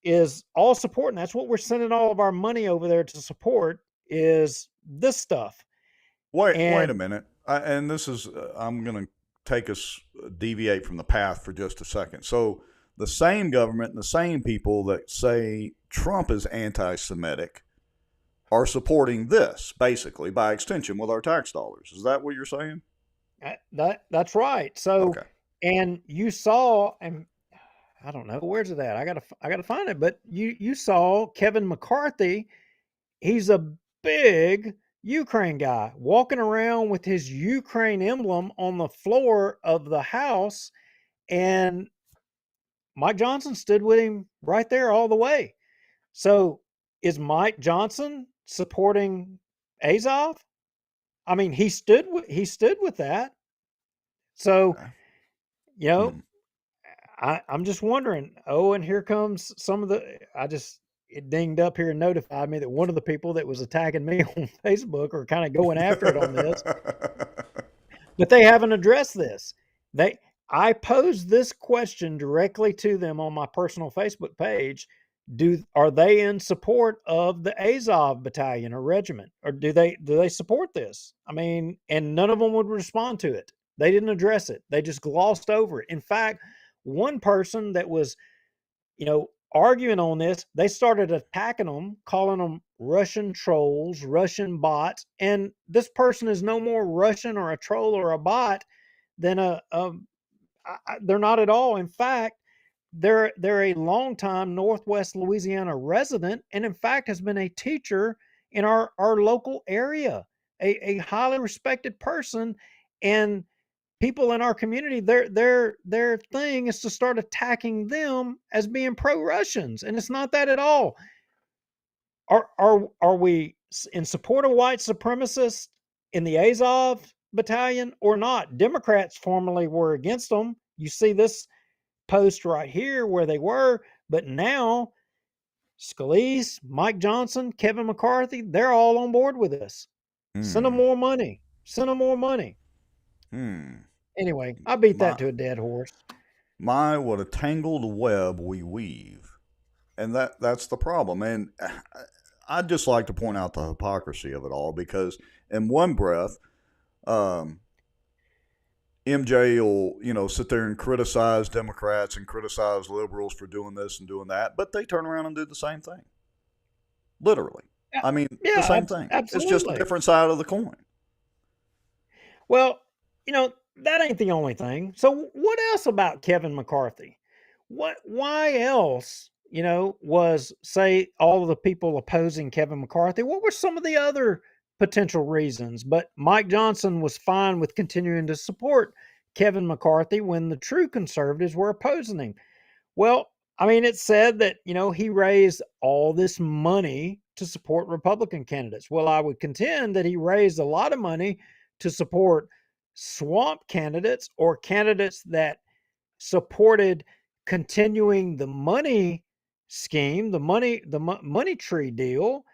is all supporting. That's what we're sending all of our money over there to support, is this stuff. Wait a And minute. And this is, I'm going to take us deviate from the path for just a second. So the same government and the same people that say Trump is anti-Semitic are supporting this, basically, by extension, with our tax dollars. Is that what you're saying? that's right. So, Okay. and you saw, and I don't know where's it at. I gotta find it. But you saw Kevin McCarthy. He's a big Ukraine guy walking around with his Ukraine emblem on the floor of the House, and Mike Johnson stood with him right there all the way. So is Mike Johnson supporting Azov? I mean, he stood with that. So, you know, I'm just wondering. Oh, and here comes some of the. It dinged up here and notified me that one of the people that was attacking me on Facebook are kind of going after it on this, but they haven't addressed this. I posed this question directly to them on my personal Facebook page. Are they in support of the Azov battalion or regiment, or do they support this? I mean, and none of them would respond to it. They didn't address it. They just glossed over it. In fact, one person that was, arguing on this, they started attacking them, calling them Russian trolls, Russian bots, and this person is no more Russian or a troll or a bot than they're not at all. In fact, they're a longtime Northwest Louisiana resident, and in fact has been a teacher in our local area, a highly respected person, and people in our community, their thing is to start attacking them as being pro-Russians, and it's not that at all. Are we in support of white supremacists in the Azov battalion or not? Democrats formerly were against them. You see this post right here where they were, but now Scalise, Mike Johnson, Kevin McCarthy, they're all on board with this. Send them more money. Send them more money. Anyway, I beat that to a dead horse. My, what a tangled web we weave. And that's the problem. And I'd just like to point out the hypocrisy of it all, because in one breath, MJ will, sit there and criticize Democrats and criticize liberals for doing this and doing that, but they turn around and do the same thing. Literally. I mean, the same thing. Absolutely. It's just a different side of the coin. Well, that ain't the only thing. So what else about Kevin McCarthy? Why else, was, say, all of the people opposing Kevin McCarthy? What were some of the other potential reasons? But Mike Johnson was fine with continuing to support Kevin McCarthy when the true conservatives were opposing him. Well, I mean, it's said that, he raised all this money to support Republican candidates. Well, I would contend that he raised a lot of money to support swamp candidates, or candidates that supported continuing the money scheme, the money tree deal.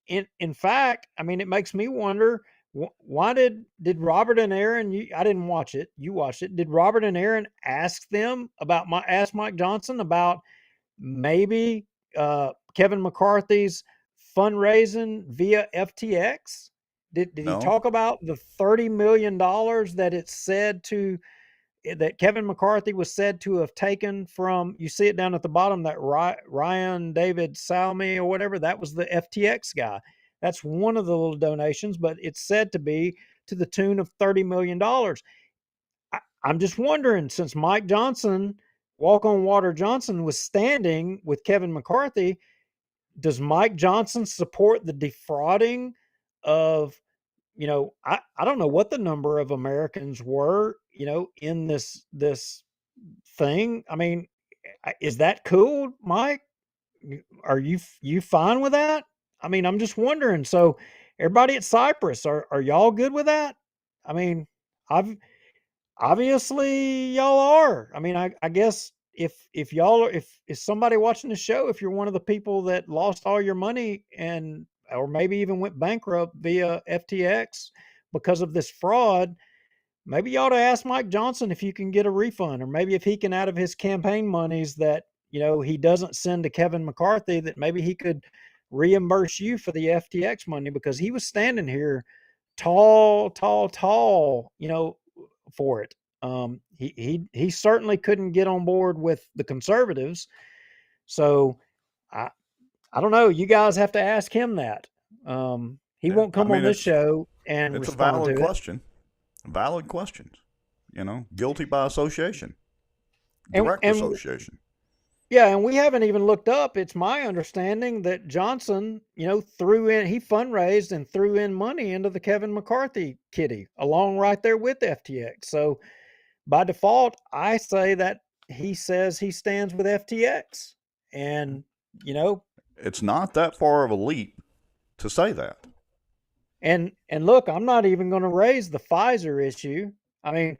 In fact, I mean, it makes me wonder, why did Robert and Aaron, I didn't watch it, you watched it, did Robert and Aaron ask Mike Johnson about maybe Kevin McCarthy's fundraising via FTX? Did he talk about the $30 million that Kevin McCarthy was said to have taken from, you see it down at the bottom, that Ryan David Salmi or whatever, that was the FTX guy. That's one of the little donations, but it's said to be to the tune of $30 million. I'm just wondering, since Mike Johnson, Walk on Water Johnson, was standing with Kevin McCarthy, does Mike Johnson support the defrauding of, I don't know what the number of Americans were, in this thing. I mean, is that cool, Mike? Are you fine with that? I mean, I'm just wondering. So, everybody at Cypress, are y'all good with that? I mean, I've obviously y'all are. I mean, I guess if y'all are, if somebody watching the show, if you're one of the people that lost all your money and or maybe even went bankrupt via FTX because of this fraud, maybe you ought to ask Mike Johnson if you can get a refund, or maybe if he can, out of his campaign monies that he doesn't send to Kevin McCarthy, that maybe he could reimburse you for the FTX money, because he was standing here tall, tall, tall, for it. He certainly couldn't get on board with the conservatives. So I I don't know. You guys have to ask him that. He Yeah, won't come on this show and it's a respond valid to it. question. Valid questions. Guilty by association, And direct and association. yeah, and we haven't even looked up. It's my understanding that Johnson, he fundraised and threw in money into the Kevin McCarthy kitty, along right there with FTX. So by default, I say that he says he stands with FTX. And, It's not that far of a leap to say that. and look, I'm not even going to raise the Pfizer issue. I mean,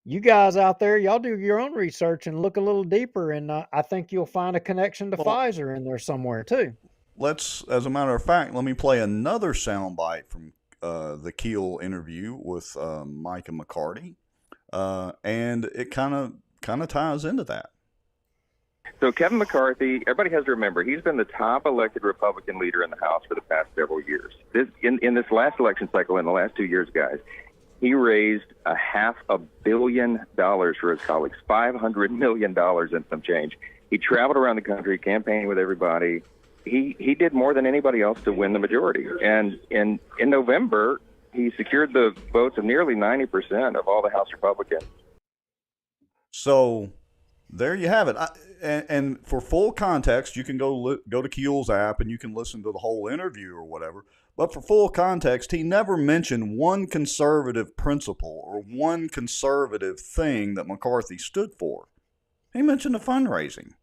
you guys out there, y'all do your own research and look a little deeper, and I think you'll find a connection to Pfizer in there somewhere too. As a matter of fact, let me play another soundbite from the Keel interview with Mike and McCarty, and it kind of ties into that. So Kevin McCarthy, everybody has to remember, he's been the top elected Republican leader in the House for the past several years. In this last election cycle, in the last 2 years, guys, he raised $500 million for his colleagues, $500 million and some change. He traveled around the country campaigning with everybody. He did more than anybody else to win the majority. And in November, he secured the votes of nearly 90% of all the House Republicans. So there you have it. And for full context, you can go to Keel's app and you can listen to the whole interview or whatever. But for full context, he never mentioned one conservative principle or one conservative thing that McCarthy stood for. He mentioned the fundraising.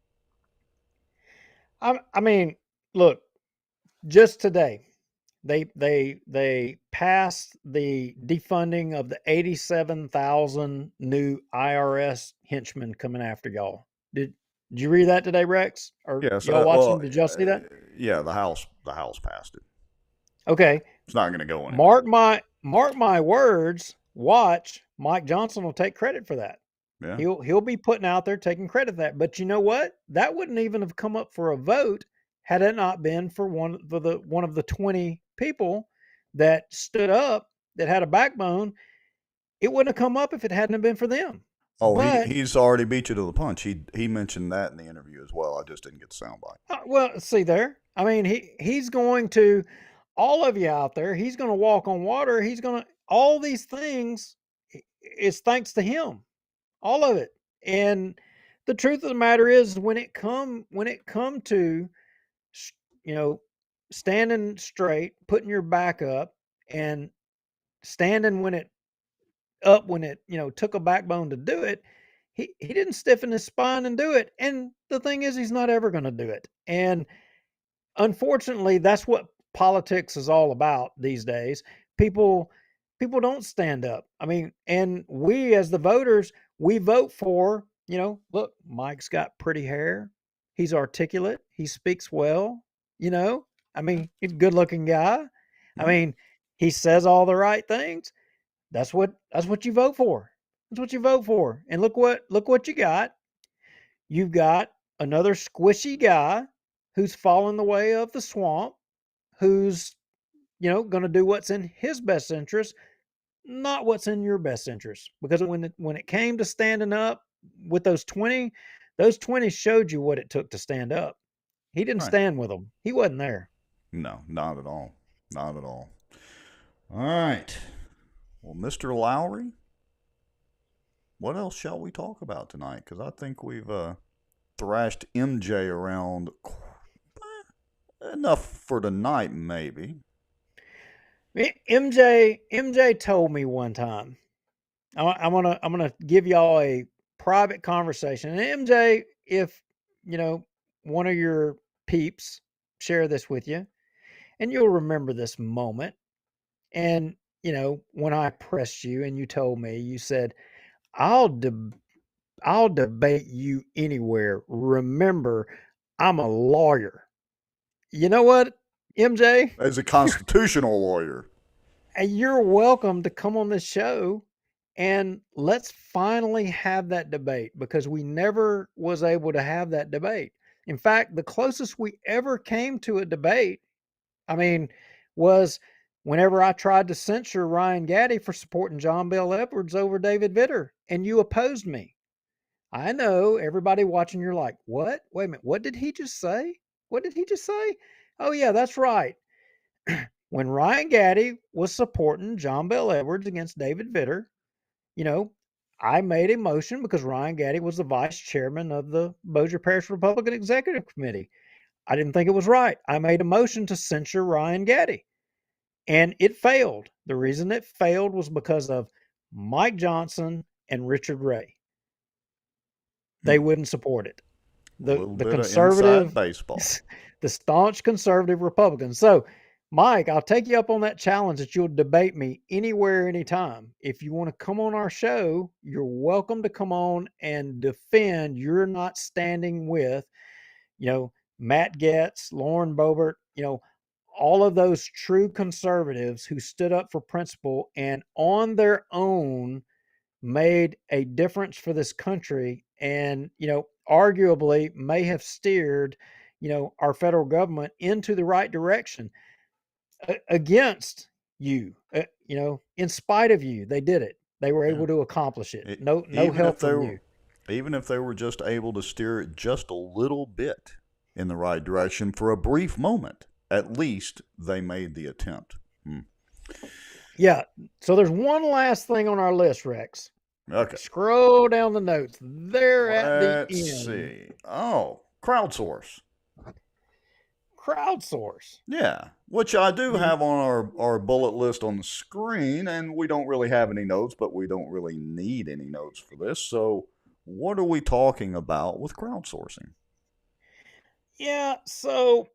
I mean, look, just today, they passed the defunding of the 87,000 new IRS henchmen coming after y'all. Did you read that today, Rex? Or Yes, y'all watching? Did y'all see that? Yeah, the House passed it. Okay. It's not going to go anywhere. Mark my words. Watch, Mike Johnson will take credit for that. Yeah. He'll be putting out there taking credit for that. But you know what? That wouldn't even have come up for a vote had it not been for one of the 20 people that stood up, that had a backbone. It wouldn't have come up if it hadn't been for them. Oh, but, he's already beat you to the punch. He mentioned that in the interview as well. I just didn't get the soundbite. Well, see there. I mean, he's going to, all of you out there, he's going to walk on water. He's going to, all these things is thanks to him. All of it. And the truth of the matter is, when it come to, standing straight, putting your back up, and standing when it took a backbone to do it, he didn't stiffen his spine and do it. And the thing is, he's not ever going to do it. And unfortunately, that's what politics is all about these days. People don't stand up. I mean, and we as the voters, we vote for, look, Mike's got pretty hair. He's articulate. He speaks well, I mean, he's a good looking guy. I mean, he says all the right things. That's what you vote for. That's what you vote for. And look what you got. You've got another squishy guy who's fallen the way of the swamp, who's, going to do what's in his best interest, not what's in your best interest. Because when it came to standing up with those 20 showed you what it took to stand up. He didn't stand with them. He wasn't there. No, not at all. Not at all. All right. Well, Mr. Lowry, what else shall we talk about tonight? Because I think we've thrashed MJ around enough for tonight, maybe. MJ told me one time. I'm gonna give y'all a private conversation. And MJ, if one of your peeps share this with you. and you'll remember this moment. And, when I pressed you and you told me, you said, I'll, de- I'll debate you anywhere. Remember, I'm a lawyer. You know what, MJ? As a constitutional lawyer. And you're welcome to come on this show and let's finally have that debate, because we never was able to have that debate. In fact, the closest we ever came to a debate, I mean, was whenever I tried to censure Ryan Gaddy for supporting John Bell Edwards over David Vitter, and you opposed me. I know everybody watching, you're like, what? Wait a minute, what did he just say? What did he just say? Oh, yeah, that's right. When Ryan Gaddy was supporting John Bell Edwards against David Vitter, I made a motion because Ryan Gaddy was the vice chairman of the Bossier Parish Republican Executive Committee. I didn't think it was right. I made a motion to censure Ryan Gaddy, and it failed. The reason it failed was because of Mike Johnson and Richard Ray. They wouldn't support it. A little The bit conservative, of inside baseball. the staunch conservative Republicans. So, Mike, I'll take you up on that challenge that you'll debate me anywhere, anytime. If you want to come on our show, you're welcome to come on and defend. You're not standing with, Matt Getz, Lauren Boebert, all of those true conservatives who stood up for principle and on their own made a difference for this country, and arguably may have steered our federal government into the right direction against you. In spite of you, they did it. They were able to accomplish it. No help from you. Even if they were just able to steer it just a little bit in the right direction for a brief moment, at least they made the attempt. Yeah. So there's one last thing on our list, Rex. Okay. Scroll down the notes. They're at the end. Let's see. Oh, crowdsource. Crowdsource. Yeah, which I do have on our bullet list on the screen, and we don't really have any notes, but we don't really need any notes for this. So what are we talking about with crowdsourcing? Yeah, so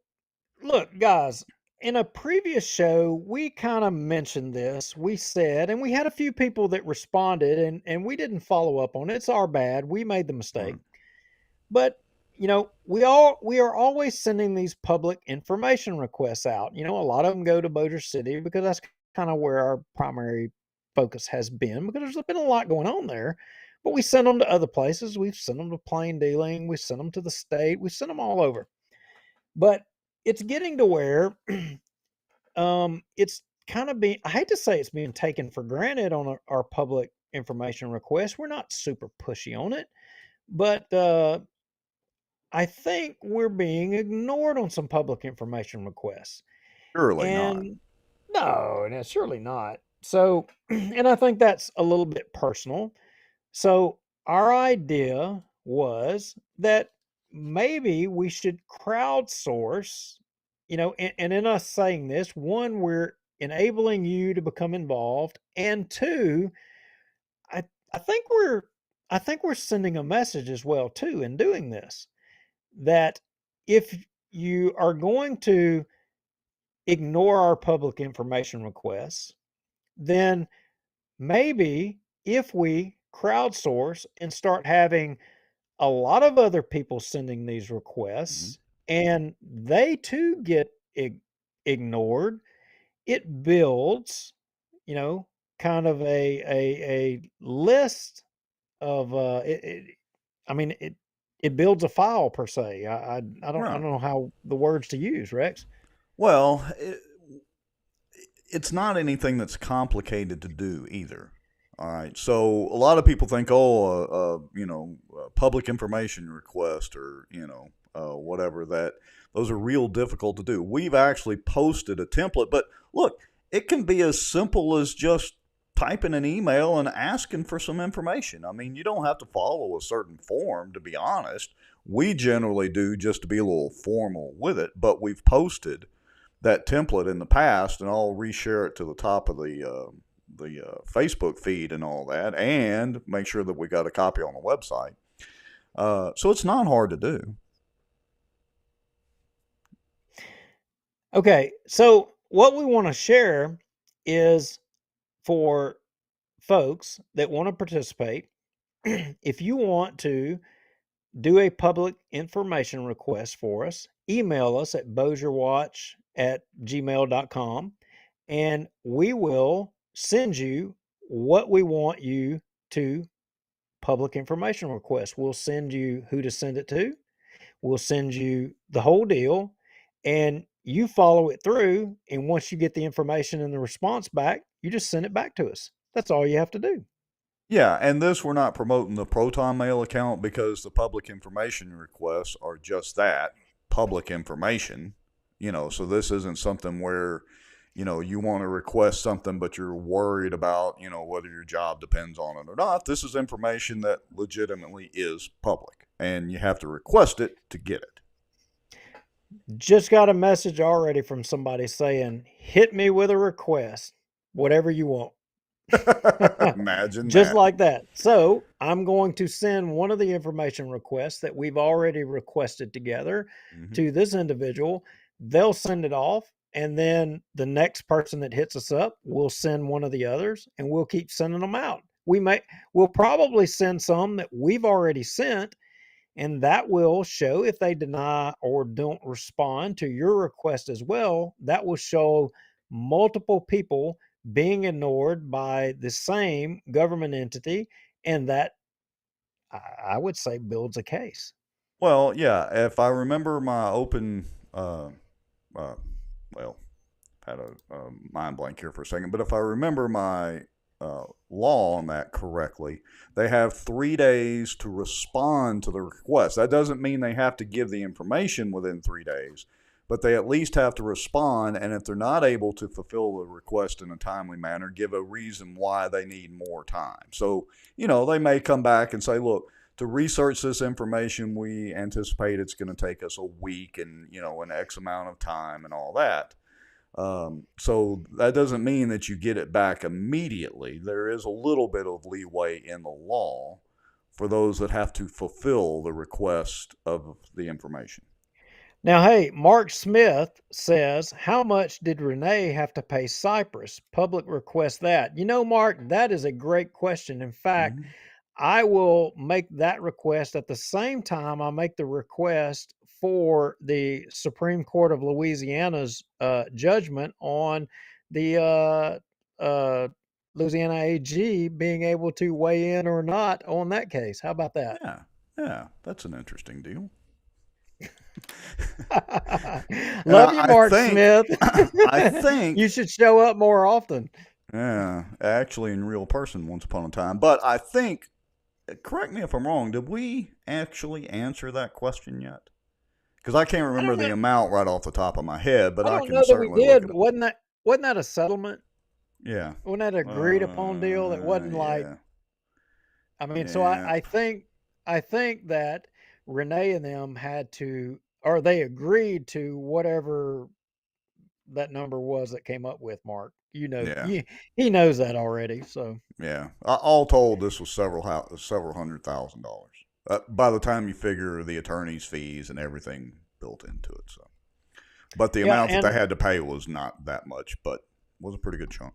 look, guys, in a previous show, we kind of mentioned this. We said, and we had a few people that responded, and we didn't follow up on it. It's our bad. We made the mistake. But, we are always sending these public information requests out. A lot of them go to Bossier City because that's kind of where our primary focus has been, because there's been a lot going on there. But we send them to other places. We've sent them to Plain Dealing. We sent them to the state. We sent them all over. But it's getting to where it's kind of being, I hate to say it's being taken for granted on our public information requests. We're not super pushy on it, but I think we're being ignored on some public information requests. Surely not. No, surely not. So, and I think that's a little bit personal. So our idea was that maybe we should crowdsource, and in us saying this, one, we're enabling you to become involved, and two, I think we're sending a message as well too in doing this, that if you are going to ignore our public information requests, then maybe if we crowdsource and start having a lot of other people sending these requests and they too get ignored, it builds, kind of a list of it builds a file per se. I don't know how the words to use, Rex. Well, it's not anything that's complicated to do either. All right. So a lot of people think, public information request or, whatever, that those are real difficult to do. We've actually posted a template, but look, it can be as simple as just typing an email and asking for some information. I mean, you don't have to follow a certain form, to be honest. We generally do just to be a little formal with it, but we've posted that template in the past, and I'll reshare it to the top of the Facebook feed and all that, and make sure that we got a copy on the website. So it's not hard to do. Okay, so what we want to share is for folks that want to participate, if you want to do a public information request for us, email us at bossierwatch@gmail.com, and we will send you what we want you to public information request. We'll send you who to send it to. We'll send you the whole deal, and you follow it through. And once you get the information and the response back, you just send it back to us. That's all you have to do. Yeah, and this we're not promoting the Proton Mail account because the public information requests are just that, public information. So this isn't something where, you want to request something but you're worried about, whether your job depends on it or not. This is information that legitimately is public, and you have to request it to get it. Just got a message already from somebody saying, hit me with a request, whatever you want. Imagine Just that. like that. So I'm going to send one of the information requests that we've already requested together to this individual. They'll send it off, and then the next person that hits us up will send one of the others, and we'll keep sending them out. We'll probably send some that we've already sent, and that will show if they deny or don't respond to your request as well. That will show multiple people being ignored by the same government entity, and that I would say builds a case. Well, yeah, if I remember my open, well, had a mind blank here for a second, but if I remember my law on that correctly, they have 3 days to respond to the request. That doesn't mean they have to give the information within 3 days, but they at least have to respond, and if they're not able to fulfill the request in a timely manner, give a reason why they need more time. So, they may come back and say, look, to research this information, we anticipate it's going to take us a week and, an X amount of time and all that. So that doesn't mean that you get it back immediately. There is a little bit of leeway in the law for those that have to fulfill the request of the information. Now, hey, Mark Smith says, how much did Renee have to pay Cypress? Public request that. Mark, that is a great question. In fact, I will make that request at the same time I make the request for the Supreme Court of Louisiana's judgment on the Louisiana AG being able to weigh in or not on that case. How about that? Yeah, that's an interesting deal. Love you, Mark Smith. I think you should show up more often. Yeah, actually in real person once upon a time. But I think, correct me if I'm wrong, did we actually answer that question yet? Because I can't remember the amount right off the top of my head, but I can certainly look it up. Wasn't that a settlement? Yeah. Wasn't that an agreed upon deal? That wasn't like. I mean, so I think that Renee and them had to, or they agreed to whatever that number was that came up with, Mark. He knows that already. So yeah, all told, this was several $100,000 by the time you figure the attorney's fees and everything built into it. So, but the amount that they had to pay was not that much, but was a pretty good chunk.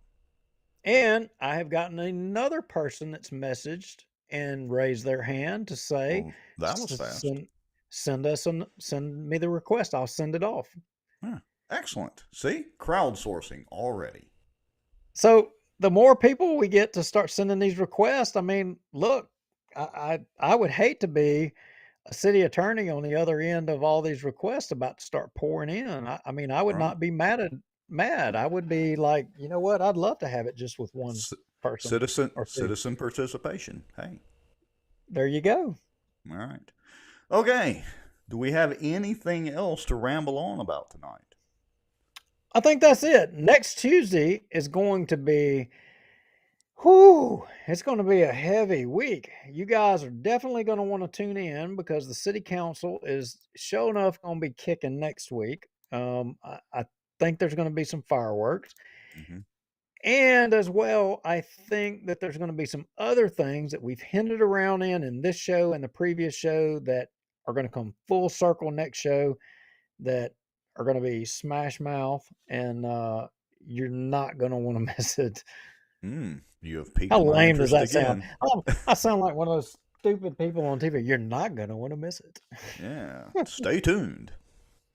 And I have gotten another person that's messaged and raised their hand to say, that was fast. Send me the request. I'll send it off. Yeah. Excellent. See, crowdsourcing already. So the more people we get to start sending these requests, I mean, look, I would hate to be a city attorney on the other end of all these requests about to start pouring in. I mean, I would not be mad. I would be like, you know what? I'd love to have it just with one person. Citizen participation. Hey. There you go. All right. Okay. Do we have anything else to ramble on about tonight? I think that's it. Next Tuesday is going to be, it's going to be a heavy week. You guys are definitely going to want to tune in because the city council is sure enough going to be kicking next week. I think there's going to be some fireworks. And as well, I think that there's going to be some other things that we've hinted around in this show and the previous show that are going to come full circle next show that are going to be smash mouth, and you're not going to want to miss it. You have piqued How my lame does interest that sound? again. I sound like one of those stupid people on TV. You're not going to want to miss it. Yeah. Stay tuned.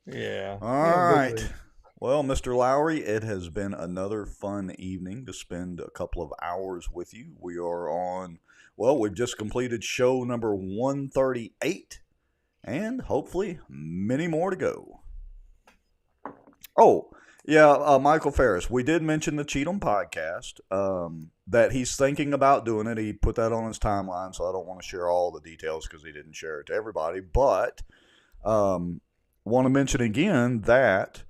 Yeah. All right. Well, Mr. Lowry, it has been another fun evening to spend a couple of hours with you. We are on, well, we've just completed show number 138, and hopefully many more to go. Oh, yeah, Michael Ferris, we did mention the Cheatham podcast, that he's thinking about doing it. He put that on his timeline, so I don't want to share all the details because he didn't share it to everybody. But want to mention again that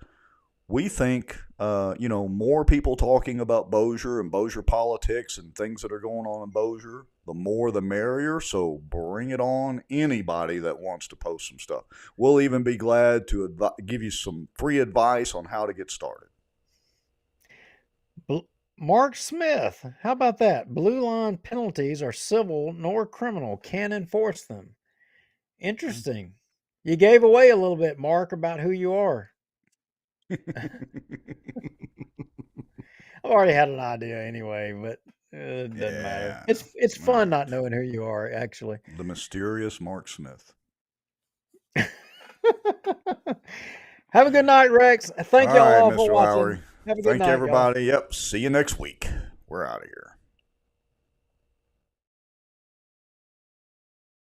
we think, more people talking about Bossier and Bossier politics and things that are going on in Bossier, the more the merrier. So bring it on, anybody that wants to post some stuff. We'll even be glad to give you some free advice on how to get started. Mark Smith, how about that? Blue line penalties are civil nor criminal. Can't enforce them. Interesting. You gave away a little bit, Mark, about who you are. I've already had an idea anyway, but it doesn't matter. It's fun not knowing who you are, actually. The mysterious Mark Smith. Have a good night, Rex. Thank y'all all for Mr. watching. Lowry. Have a good Thank night, you, everybody. y'all. Yep. See you next week. We're out of here.